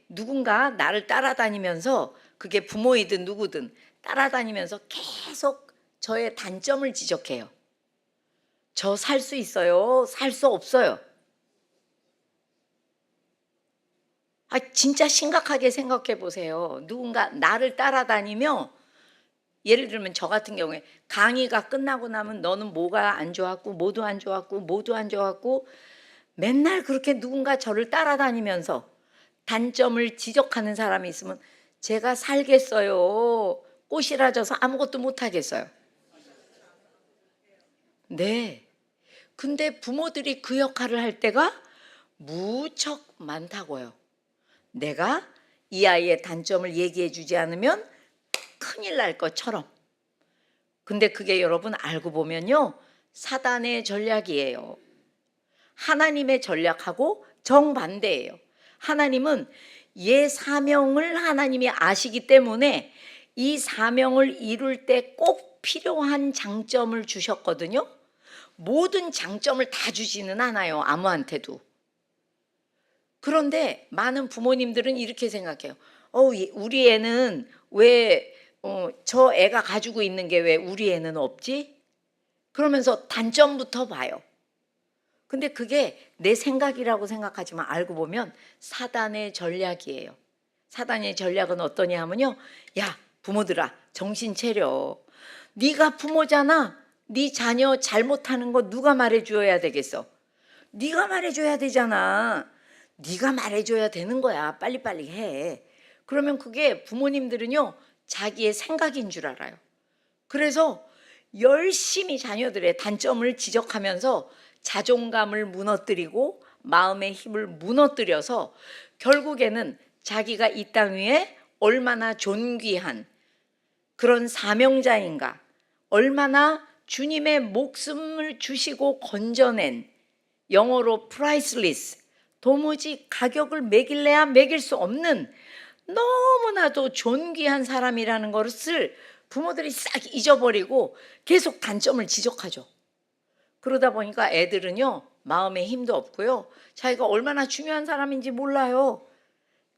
누군가 나를 따라다니면서 그게 부모이든 누구든 따라다니면서 계속 저의 단점을 지적해요. 저 살 수 있어요? 살 수 없어요? 진짜 심각하게 생각해 보세요. 누군가 나를 따라다니며 예를 들면 저 같은 경우에 강의가 끝나고 나면 너는 뭐가 안 좋았고 뭐도 안 좋았고 뭐도 안 좋았고 맨날 그렇게 누군가 저를 따라다니면서 단점을 지적하는 사람이 있으면 제가 살겠어요? 꼬시라져서 아무것도 못하겠어요? 네. 근데 부모들이 그 역할을 할 때가 무척 많다고요. 내가 이 아이의 단점을 얘기해 주지 않으면 큰일 날 것처럼. 근데 그게 여러분 알고 보면요, 사단의 전략이에요. 하나님의 전략하고 정반대예요. 하나님은 얘 사명을 하나님이 아시기 때문에 이 사명을 이룰 때 꼭 필요한 장점을 주셨거든요. 모든 장점을 다 주지는 않아요, 아무한테도. 그런데 많은 부모님들은 이렇게 생각해요. 우리 애는 왜 저 애가 가지고 있는 게 왜 우리 애는 없지? 그러면서 단점부터 봐요. 근데 그게 내 생각이라고 생각하지만 알고 보면 사단의 전략이에요. 사단의 전략은 어떠냐 하면요, 야 부모들아 정신 차려. 네가 부모잖아. 네 자녀 잘못하는 거 누가 말해줘야 되겠어? 네가 말해줘야 되잖아. 네가 말해줘야 되는 거야. 빨리빨리 해. 그러면 그게 부모님들은요, 자기의 생각인 줄 알아요. 그래서 열심히 자녀들의 단점을 지적하면서 자존감을 무너뜨리고 마음의 힘을 무너뜨려서 결국에는 자기가 이 땅 위에 얼마나 존귀한 그런 사명자인가, 얼마나 주님의 목숨을 주시고 건져낸, 영어로 priceless, 도무지 가격을 매길래야 매길 수 없는 너무나도 존귀한 사람이라는 것을 부모들이 싹 잊어버리고 계속 단점을 지적하죠. 그러다 보니까 애들은요, 마음에 힘도 없고요, 자기가 얼마나 중요한 사람인지 몰라요.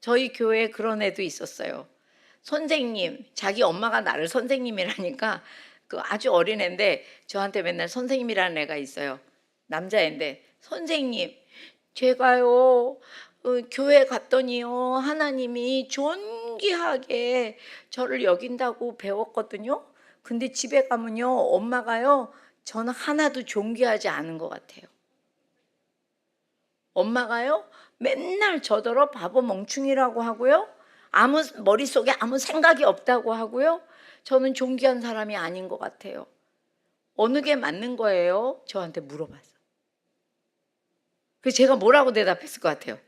저희 교회에 그런 애도 있었어요. 선생님, 자기 엄마가 나를 선생님이라니까 그 아주 어린 애인데 저한테 맨날 선생님이라는 애가 있어요. 남자애인데, 선생님, 제가요 교회 갔더니요 하나님이 존귀하게 저를 여긴다고 배웠거든요. 근데 집에 가면요 엄마가요 저는 하나도 존귀하지 않은 것 같아요. 엄마가요 맨날 저더러 바보 멍충이라고 하고요, 머릿속에 아무 생각이 없다고 하고요, 저는 존귀한 사람이 아닌 것 같아요. 어느 게 맞는 거예요? 저한테 물어봤어. 그래서 제가 뭐라고 대답했을 것 같아요?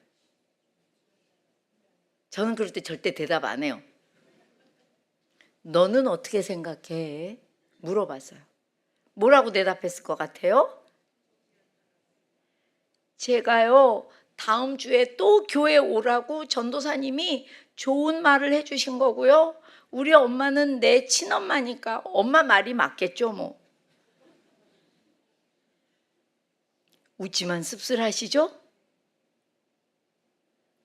저는 그럴 때 절대 대답 안 해요. 너는 어떻게 생각해? 물어봤어요. 뭐라고 대답했을 것 같아요? 제가요 다음 주에 또 교회 오라고 전도사님이 좋은 말을 해주신 거고요. 우리 엄마는 내 친엄마니까 엄마 말이 맞겠죠 뭐. 웃지만 씁쓸하시죠?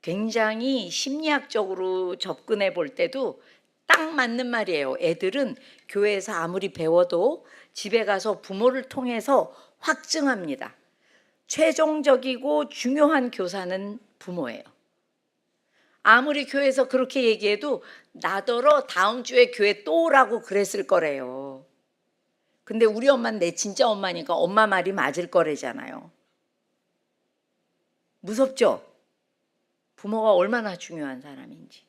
굉장히 심리학적으로 접근해 볼 때도 딱 맞는 말이에요. 애들은 교회에서 아무리 배워도 집에 가서 부모를 통해서 확증합니다. 최종적이고 중요한 교사는 부모예요. 아무리 교회에서 그렇게 얘기해도 나더러 다음 주에 교회 또 오라고 그랬을 거래요. 근데 우리 엄마는 내 진짜 엄마니까 엄마 말이 맞을 거래잖아요. 무섭죠? 부모가 얼마나 중요한 사람인지.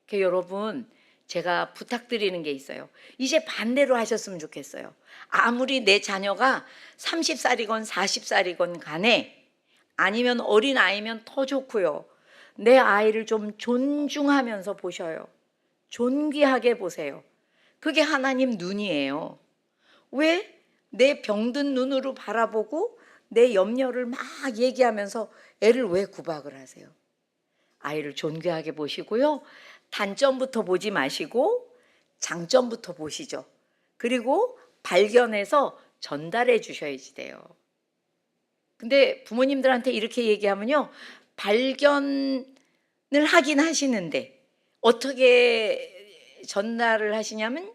그러니까 여러분, 제가 부탁드리는 게 있어요. 이제 반대로 하셨으면 좋겠어요. 아무리 내 자녀가 30살이건 40살이건 간에, 아니면 어린 아이면 더 좋고요. 내 아이를 좀 존중하면서 보셔요. 존귀하게 보세요. 그게 하나님 눈이에요. 왜? 내 병든 눈으로 바라보고 내 염려를 막 얘기하면서 애를 왜 구박을 하세요? 아이를 존귀하게 보시고요. 단점부터 보지 마시고 장점부터 보시죠. 그리고 발견해서 전달해 주셔야지 돼요. 근데 부모님들한테 이렇게 얘기하면요, 발견을 하긴 하시는데 어떻게 전달을 하시냐면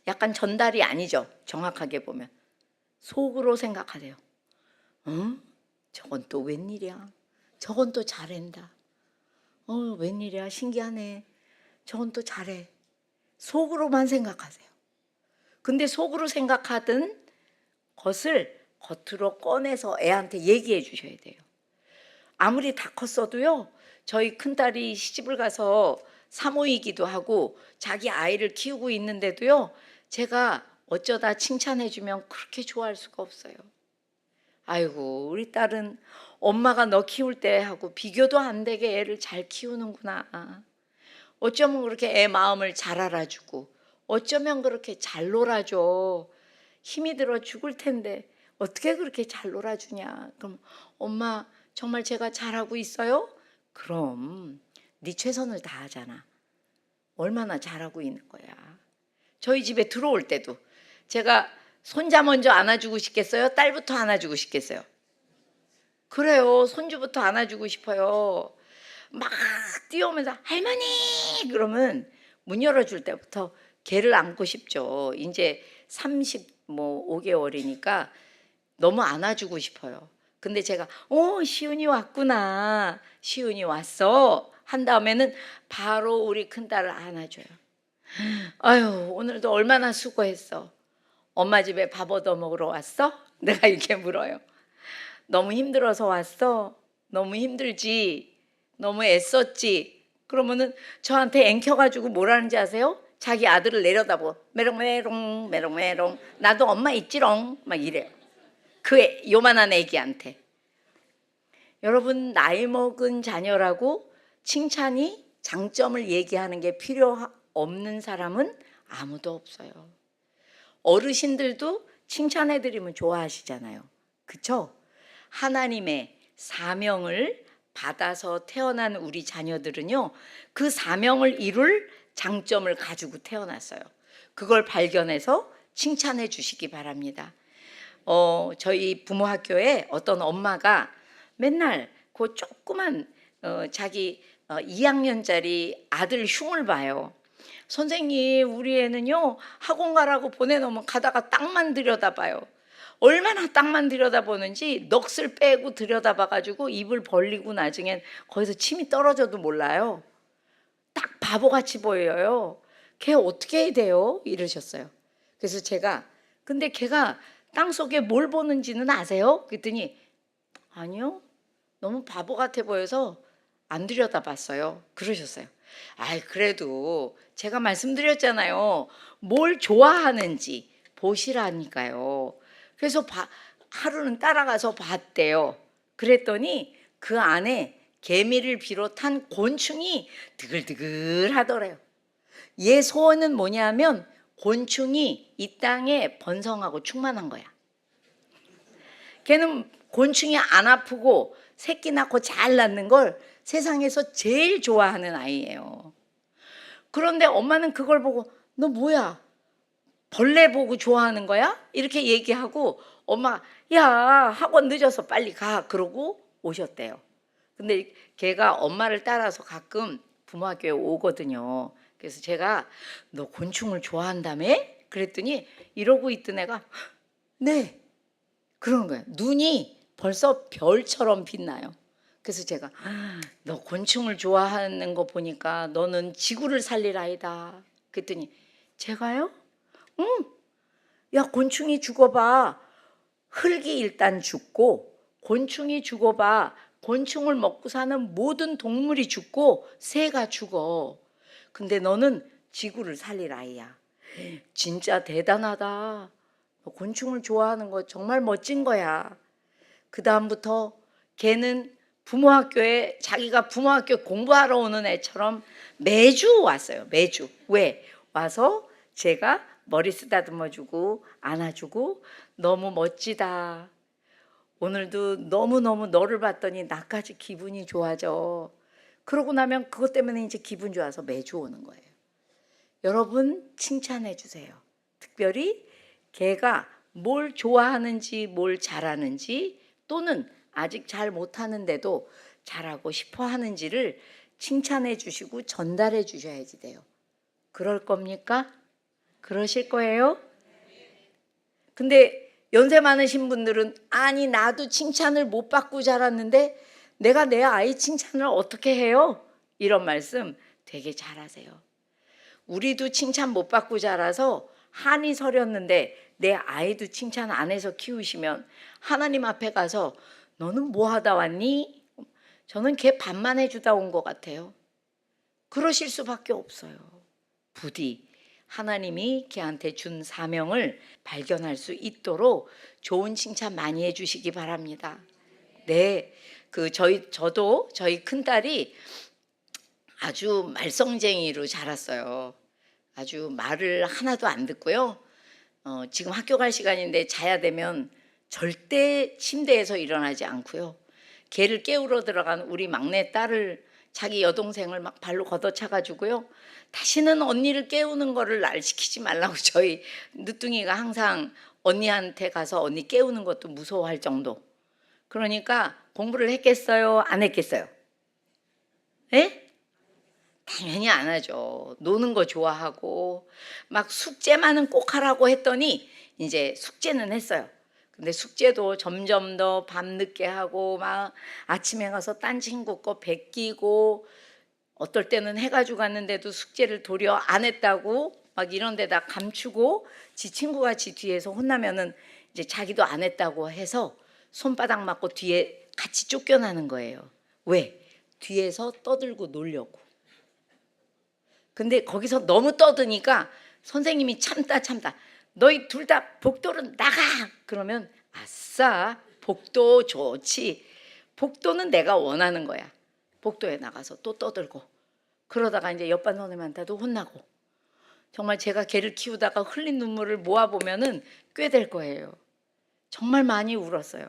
약간 전달이 아니죠. 정확하게 보면 속으로 생각하세요. 응? 저건 또 웬일이야? 저건 또 잘한다. 웬일이야? 신기하네. 저건 또 잘해. 속으로만 생각하세요. 근데 속으로 생각하던 것을 겉으로 꺼내서 애한테 얘기해 주셔야 돼요. 아무리 다 컸어도요, 저희 큰딸이 시집을 가서 사모이기도 하고 자기 아이를 키우고 있는데도요, 제가 어쩌다 칭찬해 주면 그렇게 좋아할 수가 없어요. 아이고, 우리 딸은 엄마가 너 키울 때하고 비교도 안 되게 애를 잘 키우는구나. 어쩌면 그렇게 애 마음을 잘 알아주고 어쩌면 그렇게 잘 놀아줘. 힘이 들어 죽을 텐데 어떻게 그렇게 잘 놀아주냐. 그럼 엄마 정말 제가 잘하고 있어요? 그럼 네 최선을 다하잖아. 얼마나 잘하고 있는 거야. 저희 집에 들어올 때도 제가 손자 먼저 안아주고 싶겠어요? 딸부터 안아주고 싶겠어요? 그래요. 손주부터 안아주고 싶어요. 막 뛰어오면서 할머니 그러면 문 열어줄 때부터 걔를 안고 싶죠. 이제 35개월이니까 너무 안아주고 싶어요. 근데 제가 시은이 왔구나. 시은이 왔어. 한 다음에는 바로 우리 큰딸을 안아줘요. 아유, 오늘도 얼마나 수고했어. 엄마 집에 밥 얻어 먹으러 왔어? 내가 이렇게 물어요. 너무 힘들어서 왔어? 너무 힘들지? 너무 애썼지? 그러면은 저한테 앵켜가지고 뭐라는지 아세요? 자기 아들을 내려다보고 메롱메롱 메롱메롱 나도 엄마 있지롱 막 이래요. 요만한 애기한테. 여러분, 나이 먹은 자녀라고 칭찬이 장점을 얘기하는 게 필요 없는 사람은 아무도 없어요. 어르신들도 칭찬해드리면 좋아하시잖아요. 그쵸? 하나님의 사명을 받아서 태어난 우리 자녀들은요, 그 사명을 이룰 장점을 가지고 태어났어요. 그걸 발견해서 칭찬해 주시기 바랍니다. 저희 부모 학교에 어떤 엄마가 맨날 그 조그만 자기 2학년짜리 아들 흉을 봐요. 선생님, 우리 애는요 학원 가라고 보내놓으면 가다가 땅만 들여다봐요. 얼마나 땅만 들여다보는지 넋을 빼고 들여다봐가지고 입을 벌리고 나중엔 거기서 침이 떨어져도 몰라요. 딱 바보같이 보여요. 걔 어떻게 해야 돼요? 이러셨어요. 그래서 제가 근데 걔가 땅속에 뭘 보는지는 아세요? 그랬더니 아니요. 너무 바보 같아 보여서 안 들여다봤어요. 그러셨어요. 아이, 그래도 제가 말씀드렸잖아요. 뭘 좋아하는지 보시라니까요. 그래서 하루는 따라가서 봤대요. 그랬더니 그 안에 개미를 비롯한 곤충이 드글드글 하더래요. 얘 소원은 뭐냐면 곤충이 이 땅에 번성하고 충만한 거야. 걔는 곤충이 안 아프고 새끼 낳고 잘 낳는 걸 세상에서 제일 좋아하는 아이예요. 그런데 엄마는 그걸 보고 너 뭐야? 벌레 보고 좋아하는 거야? 이렇게 얘기하고 엄마가 야 학원 늦어서 빨리 가 그러고 오셨대요. 근데 걔가 엄마를 따라서 가끔 부모학교에 오거든요. 그래서 제가 너 곤충을 좋아한다며? 그랬더니 이러고 있던 애가 네 그런 거예요. 눈이 벌써 별처럼 빛나요. 그래서 제가 너 곤충을 좋아하는 거 보니까 너는 지구를 살릴 아이다. 그랬더니 제가요? 응. 야 곤충이 죽어봐. 흙이 일단 죽고 곤충이 죽어봐. 곤충을 먹고 사는 모든 동물이 죽고 새가 죽어. 근데 너는 지구를 살릴 아이야. 진짜 대단하다. 너 곤충을 좋아하는 거 정말 멋진 거야. 그 다음부터 걔는 부모학교에 자기가 부모학교 공부하러 오는 애처럼 매주 왔어요. 매주. 왜? 와서 제가 머리 쓰다듬어주고 안아주고 너무 멋지다. 오늘도 너무너무 너를 봤더니 나까지 기분이 좋아져. 그러고 나면 그것 때문에 이제 기분 좋아서 매주 오는 거예요. 여러분 칭찬해 주세요. 특별히 걔가 뭘 좋아하는지 뭘 잘하는지 또는 아직 잘 못하는데도 잘하고 싶어 하는지를 칭찬해 주시고 전달해 주셔야지 돼요. 그럴 겁니까? 그러실 거예요? 근데 연세 많으신 분들은 아니 나도 칭찬을 못 받고 자랐는데 내가 내 아이 칭찬을 어떻게 해요? 이런 말씀 되게 잘하세요. 우리도 칭찬 못 받고 자라서 한이 서렸는데 내 아이도 칭찬 안 해서 키우시면 하나님 앞에 가서 너는 뭐 하다 왔니? 저는 걔 밥만 해주다 온 것 같아요. 그러실 수밖에 없어요. 부디 하나님이 걔한테 준 사명을 발견할 수 있도록 좋은 칭찬 많이 해주시기 바랍니다. 네, 저도 저희 큰딸이 아주 말썽쟁이로 자랐어요. 아주 말을 하나도 안 듣고요. 지금 학교 갈 시간인데 자야 되면 절대 침대에서 일어나지 않고요. 걔를 깨우러 들어간 우리 막내 딸을 자기 여동생을 막 발로 걷어차가지고요. 다시는 언니를 깨우는 거를 날 시키지 말라고 저희 늦둥이가 항상 언니한테 가서 언니 깨우는 것도 무서워할 정도. 그러니까 공부를 했겠어요? 안 했겠어요? 예? 당연히 안 하죠. 노는 거 좋아하고 막 숙제만은 꼭 하라고 했더니 이제 숙제는 했어요. 근데 숙제도 점점 더 밤늦게 하고 막 아침에 가서 딴 친구 거 베끼고 어떨 때는 해가지고 갔는데도 숙제를 도리어 안 했다고 막 이런 데다 감추고 지 친구가 지 뒤에서 혼나면은 이제 자기도 안 했다고 해서 손바닥 맞고 뒤에 같이 쫓겨나는 거예요. 왜? 뒤에서 떠들고 놀려고. 근데 거기서 너무 떠드니까 선생님이 참다 너희 둘 다 복도로 나가 그러면 아싸 복도 좋지. 복도는 내가 원하는 거야. 복도에 나가서 또 떠들고 그러다가 이제 옆반 선생님한테도 혼나고 정말 제가 걔를 키우다가 흘린 눈물을 모아보면은 꽤 될 거예요. 정말 많이 울었어요.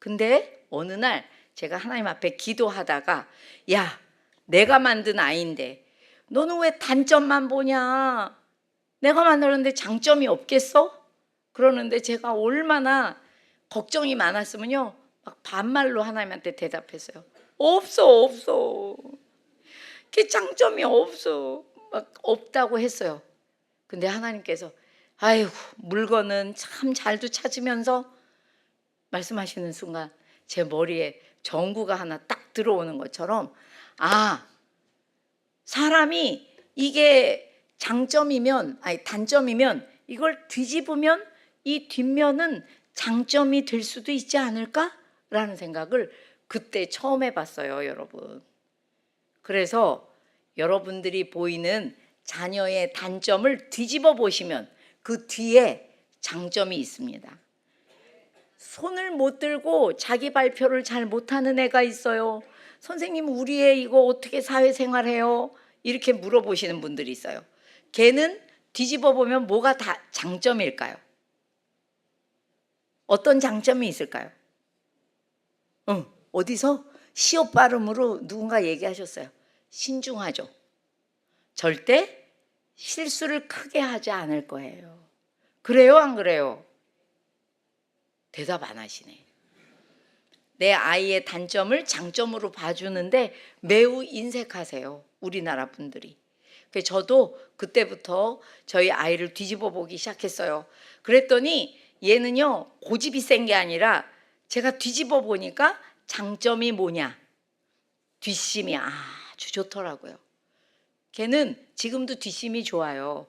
근데 어느 날 제가 하나님 앞에 기도하다가 야 내가 만든 아이인데 너는 왜 단점만 보냐? 내가 만들었는데 장점이 없겠어? 그러는데 제가 얼마나 걱정이 많았으면요 막 반말로 하나님한테 대답했어요. 없어. 걔 장점이 없어. 막 없다고 했어요. 근데 하나님께서 아이고 물건은 참 잘도 찾으면서 말씀하시는 순간 제 머리에 전구가 하나 딱 들어오는 것처럼 아 사람이 이게 장점이면 아니 단점이면 이걸 뒤집으면 이 뒷면은 장점이 될 수도 있지 않을까라는 생각을 그때 처음 해봤어요, 여러분. 그래서 여러분들이 보이는 자녀의 단점을 뒤집어 보시면 그 뒤에 장점이 있습니다. 손을 못 들고 자기 발표를 잘 못하는 애가 있어요. 선생님 우리 애 이거 어떻게 사회생활해요? 이렇게 물어보시는 분들이 있어요. 걔는 뒤집어 보면 뭐가 다 장점일까요? 어떤 장점이 있을까요? 어디서? 시옷 발음으로 누군가 얘기하셨어요. 신중하죠. 절대 실수를 크게 하지 않을 거예요. 그래요, 안 그래요? 대답 안 하시네. 내 아이의 단점을 장점으로 봐주는데 매우 인색하세요, 우리나라 분들이. 그래서 저도 그때부터 저희 아이를 뒤집어 보기 시작했어요. 그랬더니 얘는요, 고집이 센 게 아니라 제가 뒤집어 보니까 장점이 뭐냐? 뒷심이 아주 좋더라고요. 걔는 지금도 뒷심이 좋아요.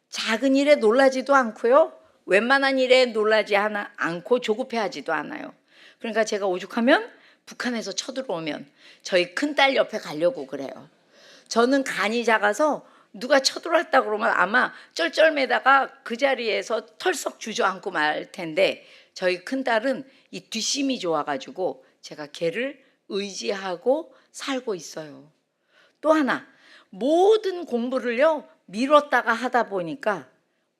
작은 일에 놀라지도 않고요. 웬만한 일에 놀라지 않고 조급해하지도 않아요. 그러니까 제가 오죽하면 북한에서 쳐들어오면 저희 큰딸 옆에 가려고 그래요. 저는 간이 작아서 누가 쳐들어왔다 그러면 아마 쩔쩔매다가 그 자리에서 털썩 주저앉고 말 텐데, 저희 큰딸은 이 뒷심이 좋아가지고 제가 걔를 의지하고 살고 있어요. 또 하나, 모든 공부를요 미뤘다가 하다 보니까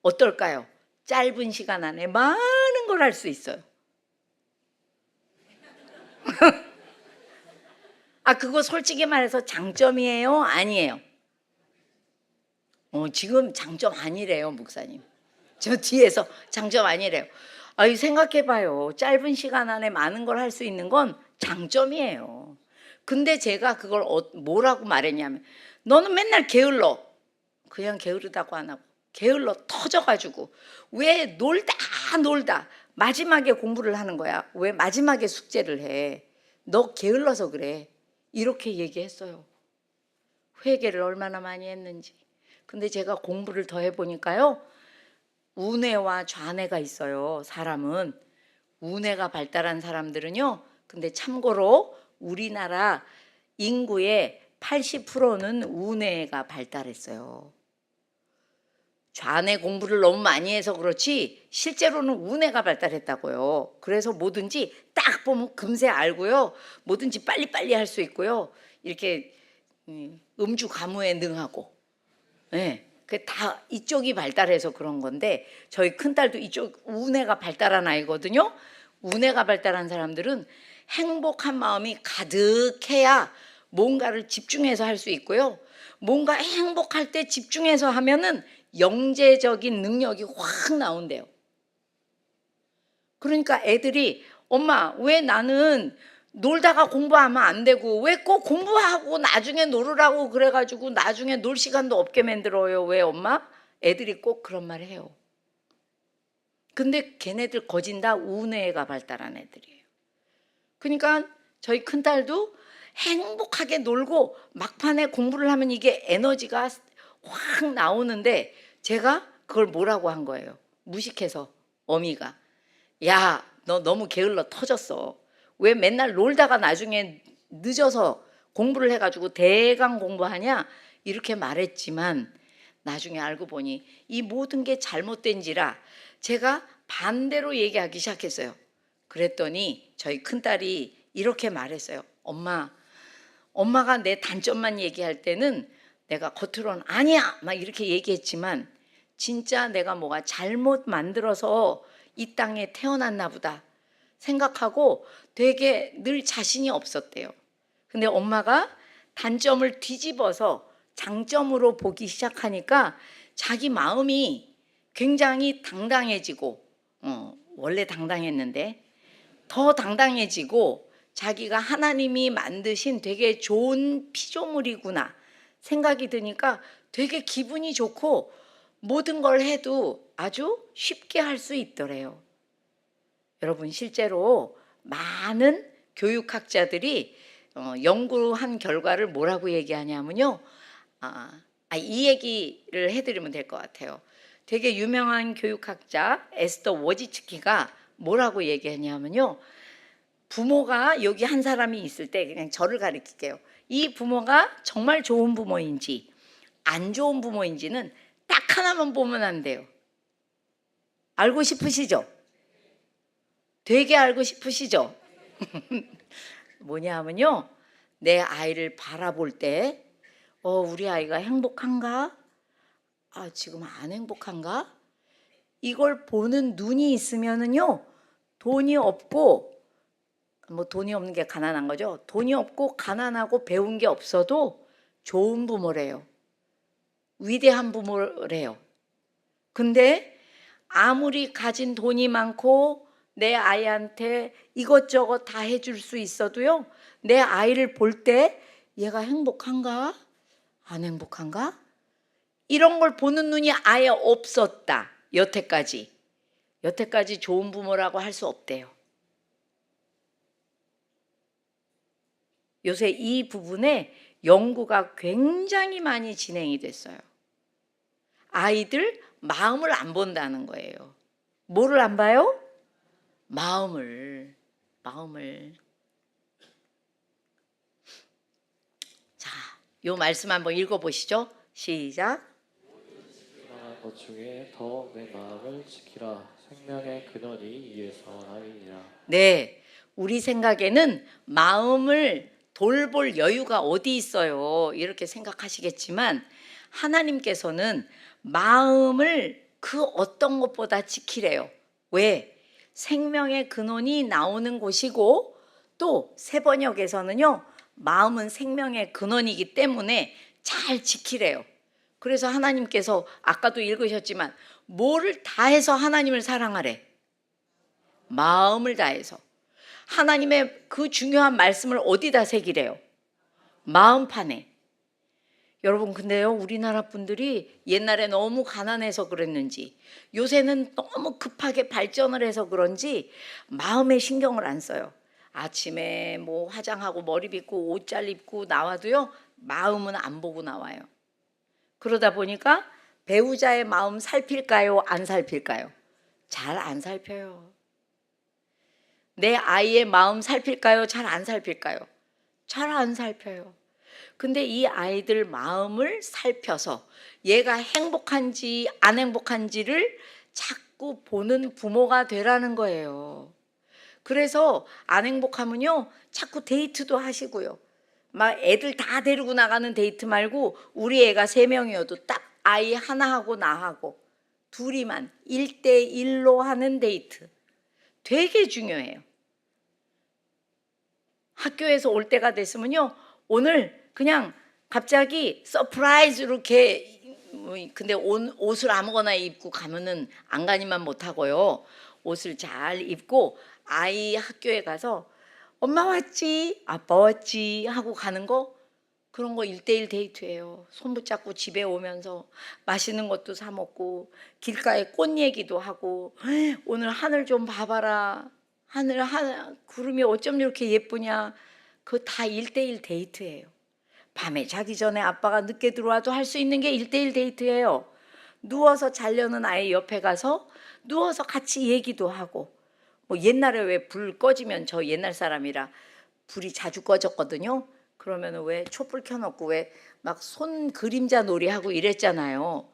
어떨까요? 짧은 시간 안에 많은 걸 할 수 있어요. 그거 솔직히 말해서 장점이에요? 아니에요? 지금 장점 아니래요, 목사님. 저 뒤에서 장점 아니래요. 생각해봐요. 짧은 시간 안에 많은 걸 할 수 있는 건 장점이에요. 근데 제가 그걸 뭐라고 말했냐면, 너는 맨날 게을러. 그냥 게으르다고 안 하고 게을러 터져가지고 왜 놀다 마지막에 공부를 하는 거야? 왜 마지막에 숙제를 해? 너 게을러서 그래. 이렇게 얘기했어요. 회개를 얼마나 많이 했는지. 근데 제가 공부를 더 해보니까요, 우뇌와 좌뇌가 있어요. 사람은 우뇌가 발달한 사람들은요, 근데 참고로 우리나라 인구의 80%는 우뇌가 발달했어요. 좌뇌 공부를 너무 많이 해서 그렇지 실제로는 우뇌가 발달했다고요. 그래서 뭐든지 딱 보면 금세 알고요, 뭐든지 빨리빨리 할 수 있고요, 이렇게 음주 가무에 능하고, 그 다 이쪽이 발달해서 그런 건데, 저희 큰딸도 이쪽 우뇌가 발달한 아이거든요. 우뇌가 발달한 사람들은 행복한 마음이 가득해야 뭔가를 집중해서 할 수 있고요, 뭔가 행복할 때 집중해서 하면은 영재적인 능력이 확 나온대요. 그러니까 애들이, 엄마 왜 나는 놀다가 공부하면 안 되고 왜 꼭 공부하고 나중에 놀으라고 그래가지고 나중에 놀 시간도 없게 만들어요, 왜 엄마? 애들이 꼭 그런 말 해요. 근데 걔네들 거진 다 우뇌가 발달한 애들이에요. 그러니까 저희 큰딸도 행복하게 놀고 막판에 공부를 하면 이게 에너지가 확 나오는데, 제가 그걸 뭐라고 한 거예요, 무식해서. 어미가, 야, 너 너무 게을러 터졌어. 왜 맨날 놀다가 나중에 늦어서 공부를 해가지고 대강 공부하냐? 이렇게 말했지만 나중에 알고 보니 이 모든 게 잘못된지라 제가 반대로 얘기하기 시작했어요. 그랬더니 저희 큰딸이 이렇게 말했어요. 엄마가 내 단점만 얘기할 때는 내가 겉으로는 아니야 막 이렇게 얘기했지만, 진짜 내가 뭐가 잘못 만들어서 이 땅에 태어났나 보다 생각하고 되게 늘 자신이 없었대요. 근데 엄마가 단점을 뒤집어서 장점으로 보기 시작하니까 자기 마음이 굉장히 당당해지고, 원래 당당했는데 더 당당해지고, 자기가 하나님이 만드신 되게 좋은 피조물이구나 생각이 드니까 되게 기분이 좋고 모든 걸 해도 아주 쉽게 할 수 있더래요. 여러분, 실제로 많은 교육학자들이 연구한 결과를 뭐라고 얘기하냐면요, 이 얘기를 해드리면 될 것 같아요. 되게 유명한 교육학자 에스더 워지츠키가 뭐라고 얘기하냐면요, 부모가 여기 한 사람이 있을 때, 그냥 저를 가리킬게요. 이 부모가 정말 좋은 부모인지 안 좋은 부모인지는 딱 하나만 보면 안 돼요. 알고 싶으시죠? 되게 알고 싶으시죠? 뭐냐 하면요, 내 아이를 바라볼 때 우리 아이가 행복한가? 지금 안 행복한가? 이걸 보는 눈이 있으면은요, 돈이 없고 뭐 돈이 없는 게 가난한 거죠. 돈이 없고 가난하고 배운 게 없어도 좋은 부모래요. 위대한 부모래요. 근데 아무리 가진 돈이 많고 내 아이한테 이것저것 다 해줄 수 있어도요, 내 아이를 볼 때 얘가 행복한가? 안 행복한가? 이런 걸 보는 눈이 아예 없었다. 여태까지 좋은 부모라고 할 수 없대요. 요새 이 부분에 연구가 굉장히 많이 진행이 됐어요. 아이들 마음을 안 본다는 거예요. 뭐를 안 봐요? 마음을. 자, 요 말씀 한번 읽어보시죠. 시작. 선한 것 중에 더욱 내 마음을 지키라. 생명의 근원이 이에서 나이니라. 네, 우리 생각에는 마음을 돌볼 여유가 어디 있어요? 이렇게 생각하시겠지만 하나님께서는 마음을 그 어떤 것보다 지키래요. 왜? 생명의 근원이 나오는 곳이고 또 세번역에서는요, 마음은 생명의 근원이기 때문에 잘 지키래요. 그래서 하나님께서 아까도 읽으셨지만 뭐를 다해서 하나님을 사랑하래? 마음을 다해서. 하나님의 그 중요한 말씀을 어디다 새기래요? 마음판에. 여러분, 근데요, 우리나라 분들이 옛날에 너무 가난해서 그랬는지 요새는 너무 급하게 발전을 해서 그런지 마음에 신경을 안 써요. 아침에 뭐 화장하고 머리 빗고 옷 잘 입고 나와도요, 마음은 안 보고 나와요. 그러다 보니까 배우자의 마음 살필까요? 안 살필까요? 잘 안 살펴요. 내 아이의 마음 살필까요? 잘 안 살필까요? 잘 안 살펴요. 근데 이 아이들 마음을 살펴서 얘가 행복한지 안 행복한지를 자꾸 보는 부모가 되라는 거예요. 그래서 안 행복하면요, 자꾸 데이트도 하시고요. 막 애들 다 데리고 나가는 데이트 말고 우리 애가 3명이어도 딱 아이 하나하고 나하고 둘이만 1대1로 하는 데이트 되게 중요해요. 학교에서 올 때가 됐으면요, 오늘 그냥 갑자기 서프라이즈로 이렇게, 근데 옷을 아무거나 입고 가면은 안 가니만 못하고요, 옷을 잘 입고 아이 학교에 가서 엄마 왔지? 아빠 왔지? 하고 가는 거, 그런 거 1대1 데이트예요. 손 붙잡고 집에 오면서 맛있는 것도 사 먹고 길가에 꽃 얘기도 하고, 오늘 하늘 좀 봐봐라. 하늘 구름이 어쩜 이렇게 예쁘냐. 그거 다 1대1 데이트예요. 밤에 자기 전에 아빠가 늦게 들어와도 할 수 있는 게 1대1 데이트예요. 누워서 자려는 아이 옆에 가서 누워서 같이 얘기도 하고, 뭐 옛날에 왜 불 꺼지면, 저 옛날 사람이라 불이 자주 꺼졌거든요. 그러면 왜 촛불 켜놓고 왜 막 손 그림자 놀이하고 이랬잖아요.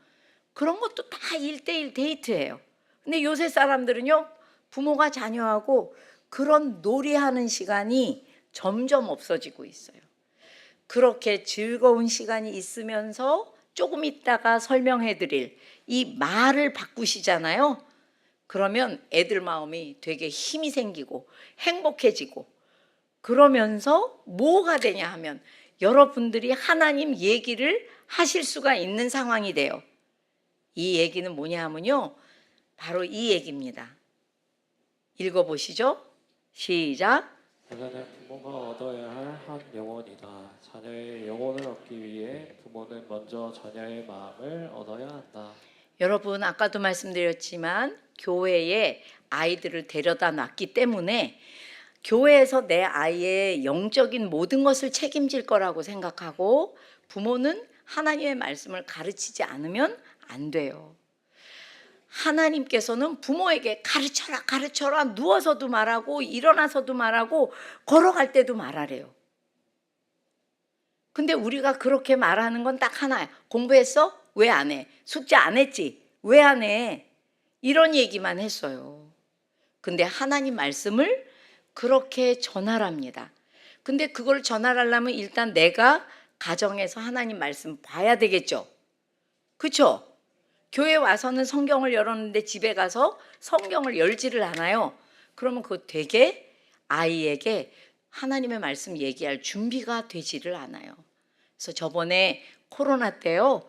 그런 것도 다 1대1 데이트예요. 근데 요새 사람들은요, 부모가 자녀하고 그런 놀이하는 시간이 점점 없어지고 있어요. 그렇게 즐거운 시간이 있으면서 조금 있다가 설명해 드릴 이 말을 바꾸시잖아요. 그러면 애들 마음이 되게 힘이 생기고 행복해지고, 그러면서 뭐가 되냐 하면 여러분들이 하나님 얘기를 하실 수가 있는 상황이 돼요. 이 얘기는 뭐냐 하면요, 바로 이 얘기입니다. 읽어보시죠. 시작. 자녀는 부모가 얻어야 할 한 영혼이다. 자녀의 영혼을 얻기 위해 부모는 먼저 자녀의 마음을 얻어야 한다. 여러분, 아까도 말씀드렸지만 교회에 아이들을 데려다 놨기 때문에 교회에서 내 아이의 영적인 모든 것을 책임질 거라고 생각하고 부모는 하나님의 말씀을 가르치지 않으면 안 돼요. 하나님께서는 부모에게 가르쳐라 누워서도 말하고 일어나서도 말하고 걸어갈 때도 말하래요. 근데 우리가 그렇게 말하는 건 딱 하나야. 공부했어? 왜 안 해? 숙제 안 했지? 왜 안 해? 이런 얘기만 했어요. 근데 하나님 말씀을 그렇게 전하랍니다. 근데 그걸 전하려면 일단 내가 가정에서 하나님 말씀 봐야 되겠죠. 그렇죠? 교회 와서는 성경을 열었는데 집에 가서 성경을 열지를 않아요. 그러면 그거 되게 아이에게 하나님의 말씀 얘기할 준비가 되지를 않아요. 그래서 저번에 코로나 때요,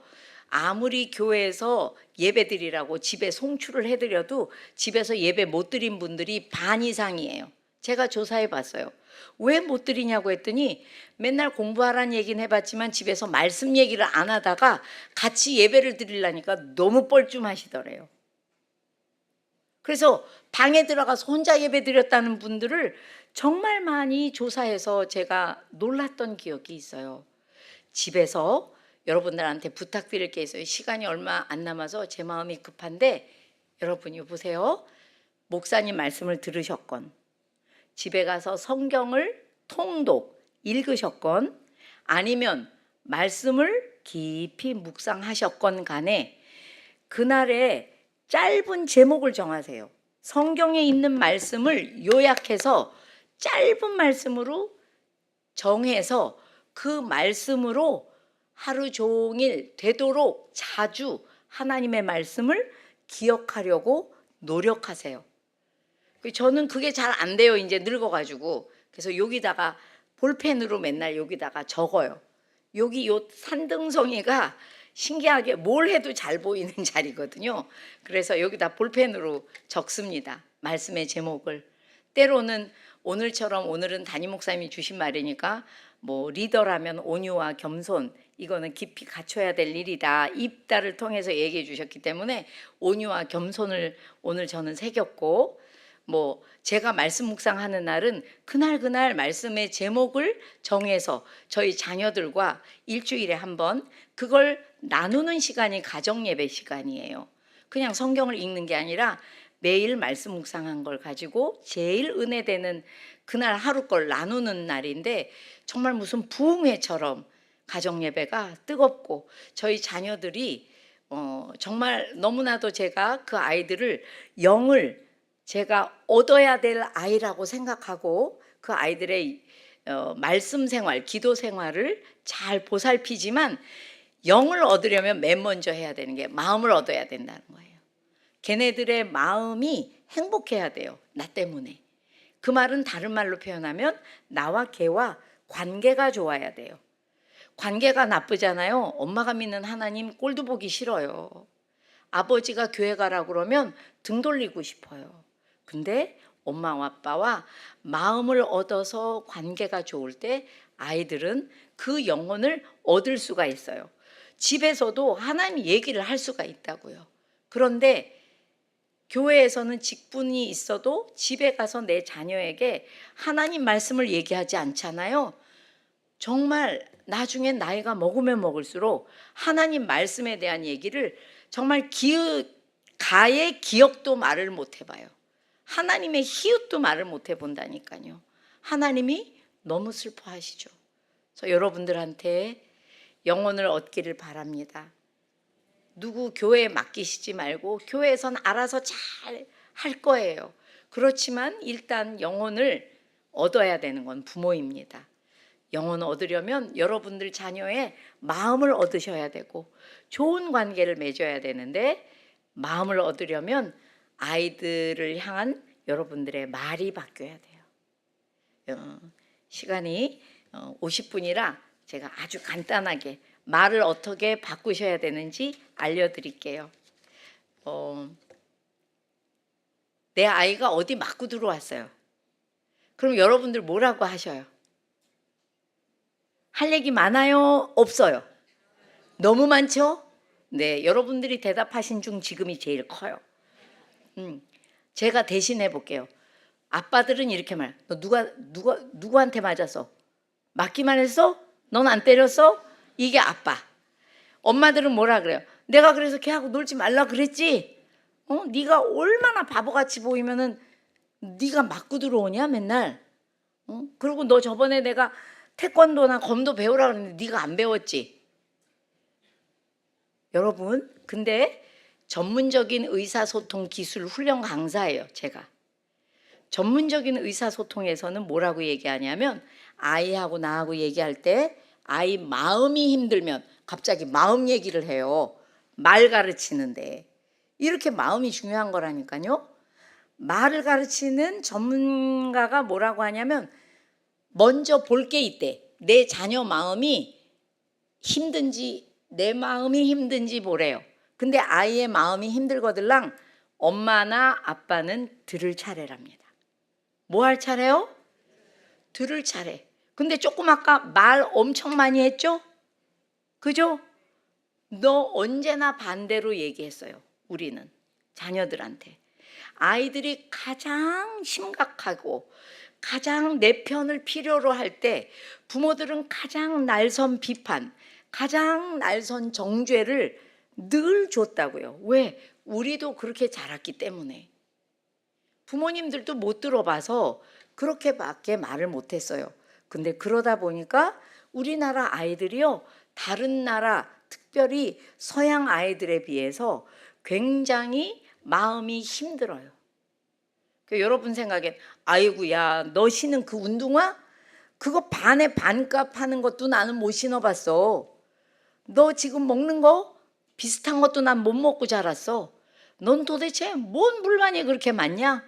아무리 교회에서 예배드리라고 집에 송출을 해드려도 집에서 예배 못 드린 분들이 반 이상이에요. 제가 조사해 봤어요. 왜 못 드리냐고 했더니 맨날 공부하라는 얘기는 해봤지만 집에서 말씀 얘기를 안 하다가 같이 예배를 드리려니까 너무 뻘쭘하시더래요. 그래서 방에 들어가서 혼자 예배 드렸다는 분들을 정말 많이 조사해서 제가 놀랐던 기억이 있어요. 집에서 여러분들한테 부탁드릴 게 있어요. 시간이 얼마 안 남아서 제 마음이 급한데, 여러분이 보세요. 목사님 말씀을 들으셨건, 집에 가서 성경을 통독 읽으셨건, 아니면 말씀을 깊이 묵상하셨건 간에 그날의 짧은 제목을 정하세요. 성경에 있는 말씀을 요약해서 짧은 말씀으로 정해서 그 말씀으로 하루 종일 되도록 자주 하나님의 말씀을 기억하려고 노력하세요. 저는 그게 잘 안 돼요. 이제 늙어가지고. 그래서 여기다가 볼펜으로 맨날 여기다가 적어요. 여기 요 산등성이가 신기하게 뭘 해도 잘 보이는 자리거든요. 그래서 여기다 볼펜으로 적습니다. 말씀의 제목을. 때로는 오늘처럼, 오늘은 담임 목사님이 주신 말이니까 뭐 리더라면 온유와 겸손, 이거는 깊이 갖춰야 될 일이다. 입다를 통해서 얘기해 주셨기 때문에 온유와 겸손을 오늘 저는 새겼고, 뭐 제가 말씀 묵상하는 날은 그날 말씀의 제목을 정해서 저희 자녀들과 일주일에 한 번 그걸 나누는 시간이 가정 예배 시간이에요. 그냥 성경을 읽는 게 아니라 매일 말씀 묵상한 걸 가지고 제일 은혜되는 그날 하루 걸 나누는 날인데, 정말 무슨 부흥회처럼 가정 예배가 뜨겁고, 저희 자녀들이 정말 너무나도 제가 그 아이들을 영을 제가 얻어야 될 아이라고 생각하고 그 아이들의 말씀 생활, 기도 생활을 잘 보살피지만, 영을 얻으려면 맨 먼저 해야 되는 게 마음을 얻어야 된다는 거예요. 걔네들의 마음이 행복해야 돼요. 나 때문에. 그 말은 다른 말로 표현하면 나와 걔와 관계가 좋아야 돼요. 관계가 나쁘잖아요. 엄마가 믿는 하나님 꼴도 보기 싫어요. 아버지가 교회 가라고 그러면 등 돌리고 싶어요. 근데 엄마 아빠와 마음을 얻어서 관계가 좋을 때 아이들은 그 영혼을 얻을 수가 있어요. 집에서도 하나님 얘기를 할 수가 있다고요. 그런데 교회에서는 직분이 있어도 집에 가서 내 자녀에게 하나님 말씀을 얘기하지 않잖아요. 정말 나중에 나이가 먹으면 먹을수록 하나님 말씀에 대한 얘기를 정말 가의 기억도 말을 못 해봐요. 하나님의 희웃도 말을 못 해본다니까요. 하나님이 너무 슬퍼하시죠. 그래서 여러분들한테 영혼을 얻기를 바랍니다. 누구 교회에 맡기시지 말고 교회에선 알아서 잘 할 거예요. 그렇지만 일단 영혼을 얻어야 되는 건 부모입니다. 영혼을 얻으려면 여러분들 자녀의 마음을 얻으셔야 되고 좋은 관계를 맺어야 되는데, 마음을 얻으려면 아이들을 향한 여러분들의 말이 바뀌어야 돼요. 시간이 50분이라 제가 아주 간단하게 말을 어떻게 바꾸셔야 되는지 알려드릴게요. 내 아이가 어디 맞고 들어왔어요. 그럼 여러분들 뭐라고 하셔요? 할 얘기 많아요? 없어요? 너무 많죠? 네, 여러분들이 대답하신 중 지금이 제일 커요. 제가 대신해 볼게요. 아빠들은 이렇게 말. 너 누구한테 맞았어? 맞기만 했어? 넌 안 때렸어? 이게 아빠. 엄마들은 뭐라 그래요? 내가 그래서 걔하고 놀지 말라 그랬지? 네가 얼마나 바보같이 보이면은 네가 맞고 들어오냐 맨날? 그리고 너 저번에 내가 태권도나 검도 배우라 그랬는데 네가 안 배웠지? 여러분, 근데 전문적인 의사소통 기술 훈련 강사예요, 제가. 전문적인 의사소통에서는 뭐라고 얘기하냐면, 아이하고 나하고 얘기할 때 아이 마음이 힘들면 갑자기 마음 얘기를 해요. 말 가르치는데. 이렇게 마음이 중요한 거라니까요. 말을 가르치는 전문가가 뭐라고 하냐면 먼저 볼 게 있대. 내 자녀 마음이 힘든지 내 마음이 힘든지 보래요. 근데 아이의 마음이 힘들거들랑 엄마나 아빠는 들을 차례랍니다. 뭐 할 차례요? 들을 차례. 근데 조금 아까 말 엄청 많이 했죠? 그죠? 너 언제나 반대로 얘기했어요. 우리는 자녀들한테. 아이들이 가장 심각하고 가장 내 편을 필요로 할 때 부모들은 가장 날선 비판, 가장 날선 정죄를 늘 줬다고요. 왜? 우리도 그렇게 자랐기 때문에. 부모님들도 못 들어봐서 그렇게밖에 말을 못했어요. 근데 그러다 보니까 우리나라 아이들이요, 다른 나라, 특별히 서양 아이들에 비해서 굉장히 마음이 힘들어요. 여러분 생각엔 아이고 야, 너 신은 그 운동화? 그거 반에 반값 하는 것도 나는 못 신어봤어. 너 지금 먹는 거 비슷한 것도 난 못 먹고 자랐어. 넌 도대체 뭔 불만이 그렇게 많냐?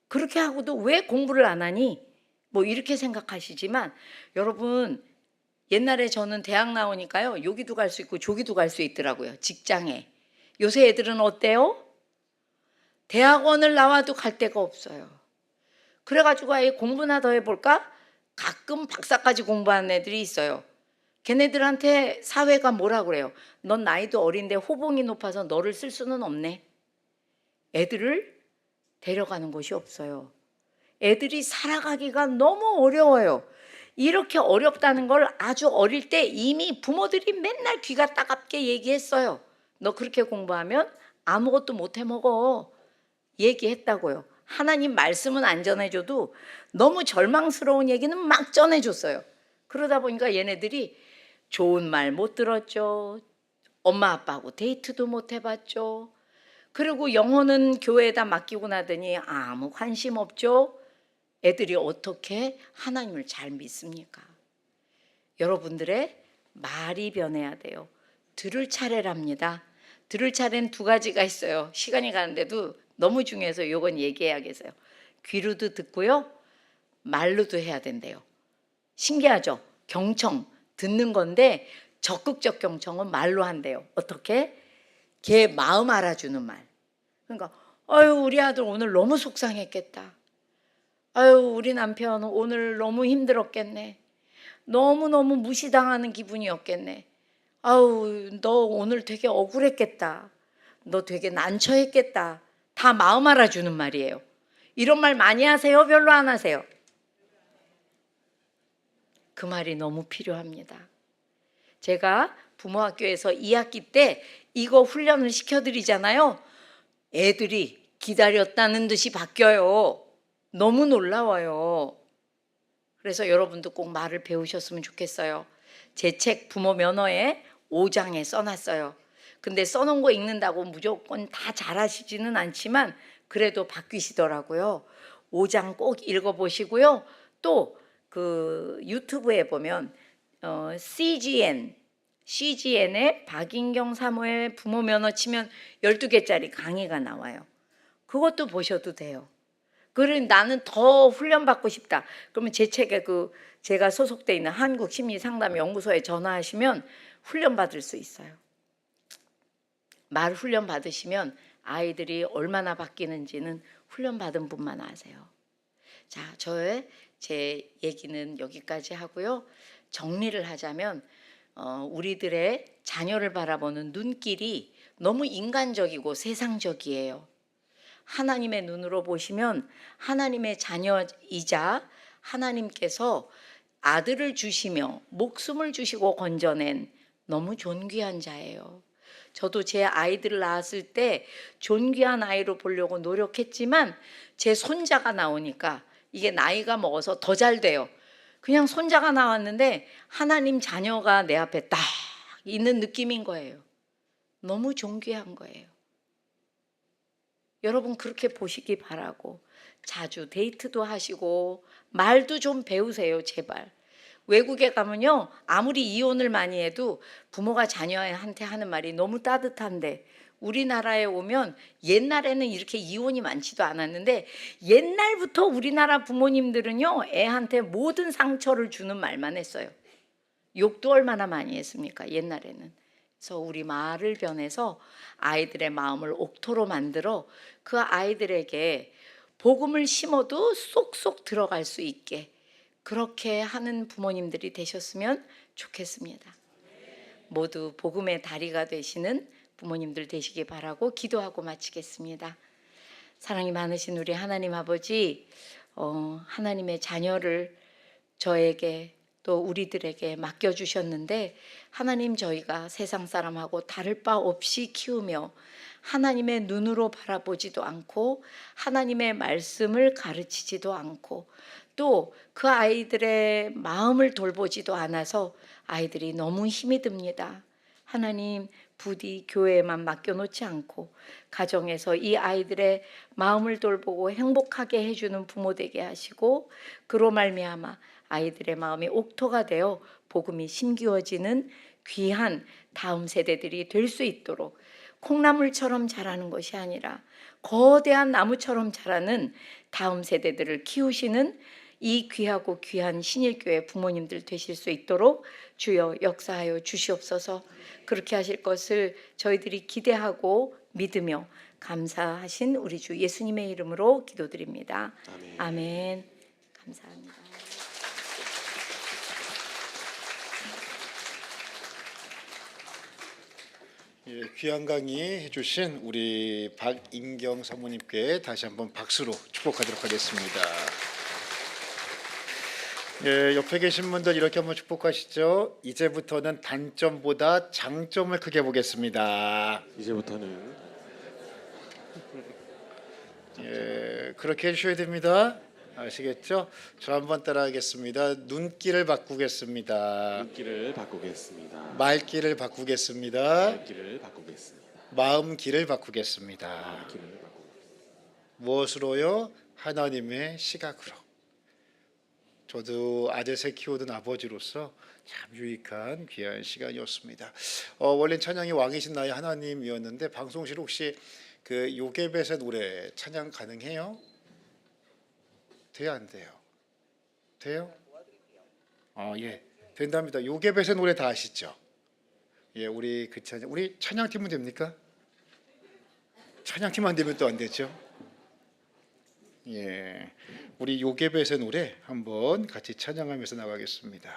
그렇게 하고도 왜 공부를 안 하니? 뭐 이렇게 생각하시지만 여러분, 옛날에 저는 대학 나오니까요, 여기도 갈 수 있고 저기도 갈 수 있더라고요. 직장에. 요새 애들은 어때요? 대학원을 나와도 갈 데가 없어요. 그래가지고 아예 공부나 더 해볼까? 가끔 박사까지 공부하는 애들이 있어요. 걔네들한테 사회가 뭐라 그래요? 넌 나이도 어린데 호봉이 높아서 너를 쓸 수는 없네. 애들을 데려가는 곳이 없어요. 애들이 살아가기가 너무 어려워요. 이렇게 어렵다는 걸 아주 어릴 때 이미 부모들이 맨날 귀가 따갑게 얘기했어요. 너 그렇게 공부하면 아무것도 못 해먹어. 얘기했다고요. 하나님 말씀은 안 전해줘도 너무 절망스러운 얘기는 막 전해줬어요. 그러다 보니까 얘네들이 좋은 말 못 들었죠. 엄마 아빠하고 데이트도 못 해봤죠. 그리고 영혼은 교회에다 맡기고 나더니 아무 관심 없죠. 애들이 어떻게 하나님을 잘 믿습니까? 여러분들의 말이 변해야 돼요. 들을 차례랍니다. 들을 차례는 두 가지가 있어요. 시간이 가는데도 너무 중요해서 이건 얘기해야겠어요. 귀로도 듣고요, 말로도 해야 된대요. 신기하죠? 경청, 듣는 건데 적극적 경청은 말로 한대요. 어떻게? 걔 마음 알아주는 말. 그러니까 아유 우리 아들 오늘 너무 속상했겠다. 아유 우리 남편 오늘 너무 힘들었겠네. 너무너무 무시당하는 기분이었겠네. 아우 너 오늘 되게 억울했겠다. 너 되게 난처했겠다. 다 마음 알아주는 말이에요. 이런 말 많이 하세요? 별로 안 하세요? 그 말이 너무 필요합니다. 제가 부모학교에서 2학기 때 이거 훈련을 시켜드리잖아요. 애들이 기다렸다는 듯이 바뀌어요. 너무 놀라워요. 그래서 여러분도 꼭 말을 배우셨으면 좋겠어요. 제 책 부모 면허에 5장에 써놨어요. 근데 써놓은 거 읽는다고 무조건 다 잘하시지는 않지만 그래도 바뀌시더라고요. 5장 꼭 읽어보시고요. 또 그 유튜브에 보면 CGN에 박인경 사모의 부모 면허 치면 12개짜리 강의가 나와요. 그것도 보셔도 돼요. 그러니 나는 더 훈련받고 싶다. 그러면 제 책에 제가 소속돼 있는 한국심리상담연구소에 전화하시면 훈련받을 수 있어요. 말 훈련 받으시면 아이들이 얼마나 바뀌는지는 훈련받은 분만 아세요. 자, 제 얘기는 여기까지 하고요. 정리를 하자면 우리들의 자녀를 바라보는 눈길이 너무 인간적이고 세상적이에요. 하나님의 눈으로 보시면 하나님의 자녀이자 하나님께서 아들을 주시며 목숨을 주시고 건져낸 너무 존귀한 자예요. 저도 제 아이들을 낳았을 때 존귀한 아이로 보려고 노력했지만 제 손자가 나오니까 이게 나이가 먹어서 더 잘 돼요. 그냥 손자가 나왔는데 하나님 자녀가 내 앞에 딱 있는 느낌인 거예요. 너무 존귀한 거예요. 여러분 그렇게 보시기 바라고 자주 데이트도 하시고 말도 좀 배우세요, 제발. 외국에 가면요, 아무리 이혼을 많이 해도 부모가 자녀한테 하는 말이 너무 따뜻한데 우리나라에 오면 옛날에는 이렇게 이혼이 많지도 않았는데 옛날부터 우리나라 부모님들은요 애한테 모든 상처를 주는 말만 했어요. 욕도 얼마나 많이 했습니까 옛날에는. 그래서 우리 말을 변해서 아이들의 마음을 옥토로 만들어 그 아이들에게 복음을 심어도 쏙쏙 들어갈 수 있게 그렇게 하는 부모님들이 되셨으면 좋겠습니다. 모두 복음의 다리가 되시는 부모님들 되시기 바라고 기도하고 마치겠습니다. 사랑이 많으신 우리 하나님 아버지, 하나님의 자녀를 저에게 또 우리들에게 맡겨주셨는데 하나님 저희가 세상 사람하고 다를 바 없이 키우며 하나님의 눈으로 바라보지도 않고 하나님의 말씀을 가르치지도 않고 또 그 아이들의 마음을 돌보지도 않아서 아이들이 너무 힘이 듭니다. 하나님 부디 교회에만 맡겨놓지 않고 가정에서 이 아이들의 마음을 돌보고 행복하게 해주는 부모 되게 하시고 그로 말미암아 아이들의 마음이 옥토가 되어 복음이 심기워지는 귀한 다음 세대들이 될 수 있도록 콩나물처럼 자라는 것이 아니라 거대한 나무처럼 자라는 다음 세대들을 키우시는 이 귀하고 귀한 신일교회 부모님들 되실 수 있도록 주여 역사하여 주시옵소서. 그렇게 하실 것을 저희들이 기대하고 믿으며 감사하신 우리 주 예수님의 이름으로 기도드립니다. 아멘. 감사합니다. 예, 귀한 강의 해주신 우리 박인경 사모님께 다시 한번 박수로 축복하도록 하겠습니다. 예, 옆에 계신 분들 이렇게 한번 축복하시죠. 이제부터는 단점보다 장점을 크게 보겠습니다. 이제부터는 예, 그렇게 해주셔야 됩니다. 아시겠죠? 저 한번 따라하겠습니다. 눈길을 바꾸겠습니다. 눈길을 바꾸겠습니다. 말길을 바꾸겠습니다. 말길을 바꾸겠습니다. 마음길을 바꾸겠습니다. 마음길을 바꾸겠습니다. 무엇으로요? 하나님의 시각으로. 저도 아들 셋 키우던 아버지로서 참 유익한 귀한 시간이었습니다. 원래 찬양이 왕이신 나의 하나님이었는데 방송실 혹시 그 요괴벳의 노래 찬양 가능해요? 돼요 안 돼요? 돼요? 예, 된답니다. 요괴벳의 노래 다 아시죠? 예, 우리 그 찬양 우리 찬양팀은 됩니까? 찬양팀 안 되면 또 안 되죠. 예, 우리 요괴벳의 노래 한번 같이 찬양하면서 나가겠습니다.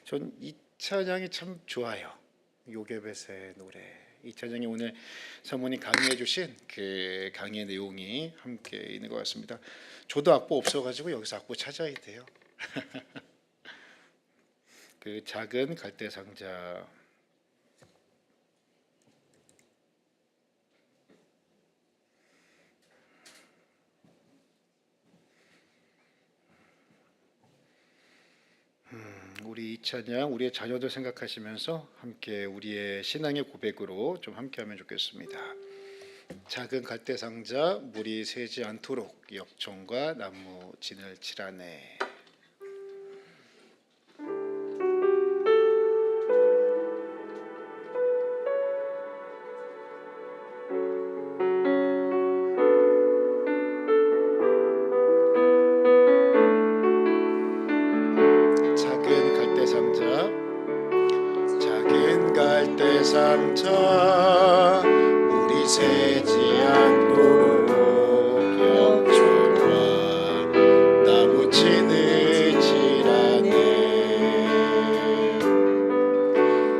전 이 찬양이 참 좋아요. 요괴벳의 노래. 이 찬양이 오늘 사모님 강의해 주신 그 강의 내용이 함께 있는 것 같습니다. 저도 악보 없어가지고 여기서 악보 찾아야 돼요. 그 작은 갈대 상자. 우리 이 찬양 우리의 자녀들 생각하시면서 함께 우리의 신앙의 고백으로 좀 함께하면 좋겠습니다. 작은 갈대 상자 물이 새지 않도록 역청과 나무 진을 칠하네. 상자 물이 새지 않도록 역청과 나무 진을 칠하네.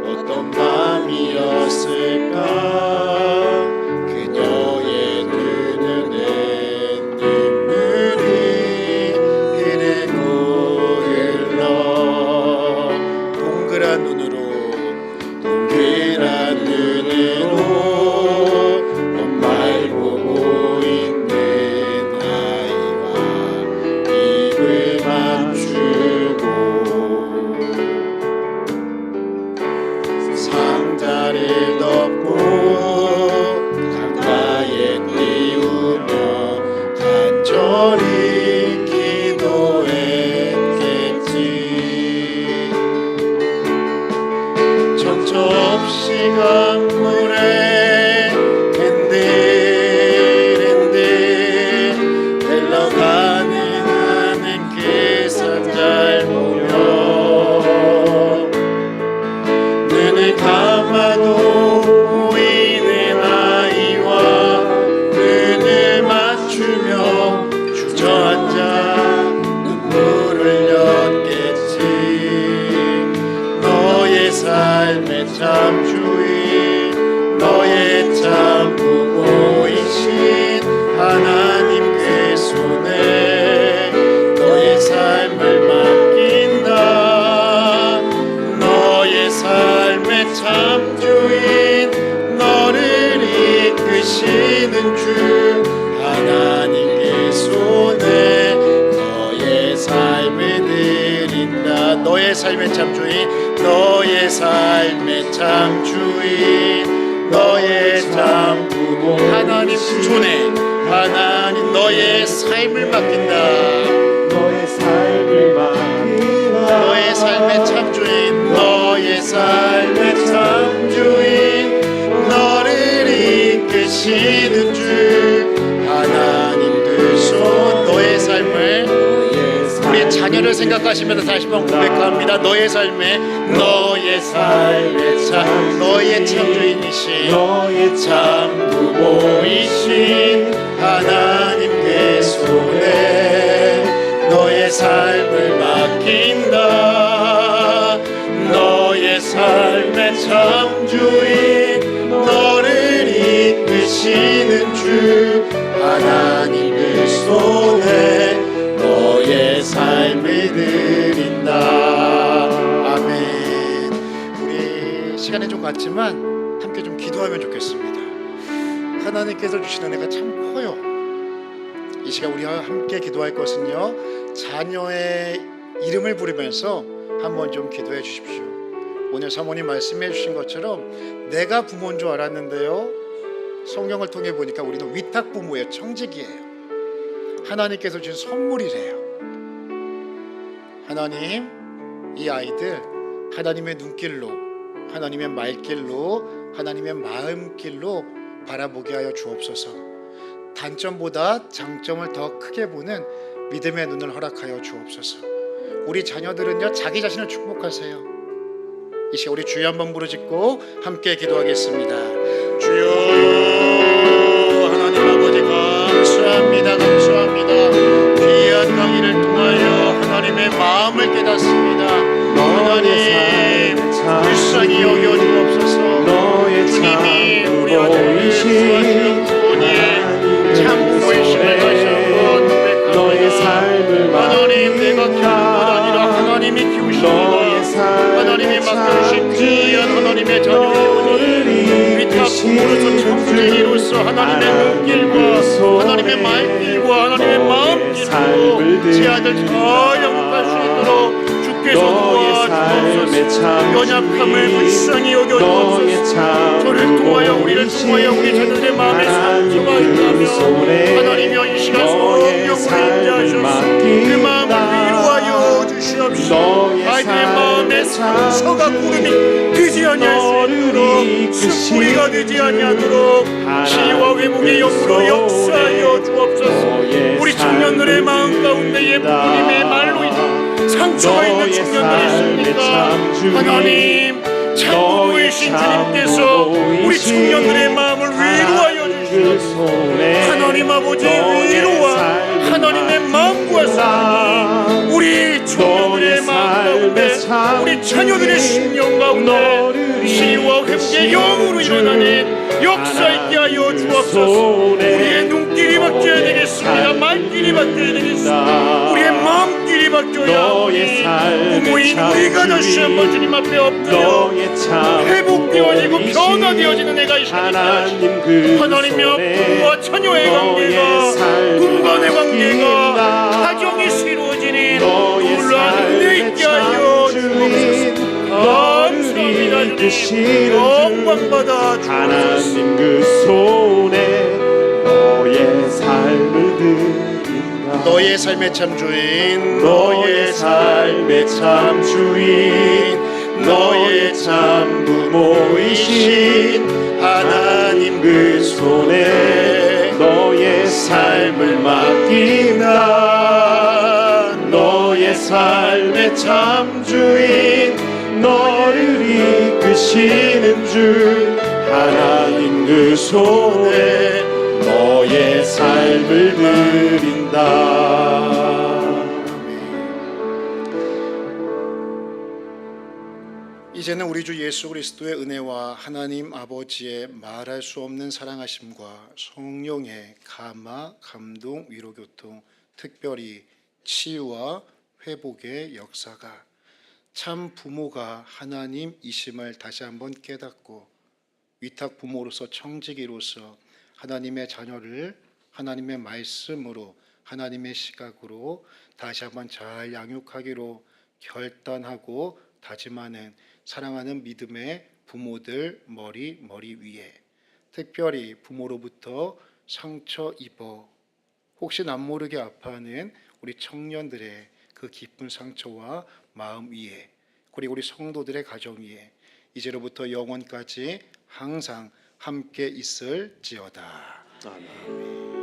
어떤 밤이었을까 그녀의 눈에는 눈물이 흐르고 흘러 동그란 눈으로 엄마 계시는 주 하나님께 손에 너의 삶을 드린다. 너의 삶의 참 주인, 너의 삶의 참 주인, 너의 참 부모 하나님 손에 하나님 너의 삶을 맡긴다. 너의 삶을 맡긴다. 너의 삶의 참 주인, 너의 삶의 참 주인, 너를 이끄시는 주 하나님 그 손. 너의 삶을 우리 자녀를 생각하시면서 다시 한번 고백합니다. 너의 삶의 참 너의 참 주인이신 너의 참 부모이신 하나님 그 손에 너의 삶을 맡긴다. 너의 삶의 참 주인, 너를 이끄시는 주 하나님 그 손에 너의 삶을 드린다. 아멘. 우리 시간이 좀 갔지만 함께 좀 기도하면 좋겠습니다. 하나님께서 주신 은혜가 참 커요. 이 시간 우리와 함께 기도할 것은요, 자녀의 이름을 부르면서 한번 좀 기도해 주십시오. 오늘 사모님 말씀해 주신 것처럼 내가 부모인 줄 알았는데요, 성경을 통해 보니까 우리는 위탁 부모예요. 청직이에요. 하나님께서 주신 선물이래요. 하나님, 이 아이들 하나님의 눈길로, 하나님의 말길로, 하나님의 마음길로 바라보게 하여 주옵소서. 단점보다 장점을 더 크게 보는 믿음의 눈을 허락하여 주옵소서. 우리 자녀들은요, 자기 자신을 축복하세요. 이 시간 우리 주여 한번 부르짖고 함께 기도하겠습니다. 주여, 하나님 아버지 감사합니다. 귀한 강의를 통하여 하나님의 마음을 깨닫습니다. 하나님 불쌍히 여겨 주옵소서. 주님이 우리 아들을 수하시는 분이 참 부모이심을 다시 한번 고백합니다. 하나님, 내가 키우는 것 아니라 하나님이 키우십니다. 하나님이 맡겨주신 귀한 하나님의 자녀이오니 위탁 부모로서 청지기로서 하나님의 눈길과 하나님의 말길과 하나님의 마음길로 제 아들 잘 영접할 수 있도록 주께서 도와주옵소서. 연약함을 불쌍히 여겨주옵소서. 저를 통하여 우리를 통하여 우리 자녀들의 마음에 상처가 있다면 하나님이여 이 시간 성령으로 임재하셔서 그 마음을 위로하여 주시옵시고 아이들의 마음에 상처가 구름이 되지 아니할 수 있도록 숯불이가 되지 아니하도록 치유와 회복의 영으로 역사하여 주옵소서. 우리 청년들의 마음 가운데 예쁘님의 말로 인해 상처가 있는 청년들이 있습니까? 하나님, 참 부모이신 주님께서 우리 청년들의 마음을 위로하여 주시옵소서. 하나님 아버지 위로와 하나님의 마음과 사랑이 우리 청년들의 마음 가운데 우리 자녀들의 심령 가운데 치유와 회복의 영으로 일어나는 역사 있게 하여 주옵소서. 우리의 눈길이 바뀌어야 되겠습니다. 말길이 바뀌어야 되겠습니다. 우리의 마음길이 바뀌어야 하니 부모인 우리가 다시 한번 주님 앞에 엎드려 회복되어지고 변화되어지는 애가 있으니까 하나님이여 부모와 처녀의 관계가 분간의 관계가 가정이 새로워지는 놀라운 은혜 있게 하여 주옵소서. 감사합니다. 주님 영광받아 주옵소서. 하나님 그 손에 너의 삶을 드린다. 너의 삶의 참 주인, 너의 삶의 참 주인, 너의 참 부모이신 하나님 그 손에 너의 삶을 맡긴다. 너의 삶의 참 주인, 너를 이끄시는 주 하나님 그 손에 너의 삶을 드린다. 이제는 우리 주 예수 그리스도의 은혜와 하나님 아버지의 말할 수 없는 사랑하심과 성령의 감화, 감동, 위로, 교통, 특별히 치유와 회복의 역사가 참 부모가 하나님이심을 다시 한번 깨닫고 위탁 부모로서 청지기로서 하나님의 자녀를 하나님의 말씀으로 하나님의 시각으로 다시 한번 잘 양육하기로 결단하고 다짐하는 사랑하는 믿음의 부모들 머리 위에, 특별히 부모로부터 상처 입어 혹시 남모르게 아파하는 우리 청년들의 그 깊은 상처와 마음 위에, 그리고 우리 성도들의 가정 위에 이제로부터 영원까지 항상 함께 있을지어다. 아멘.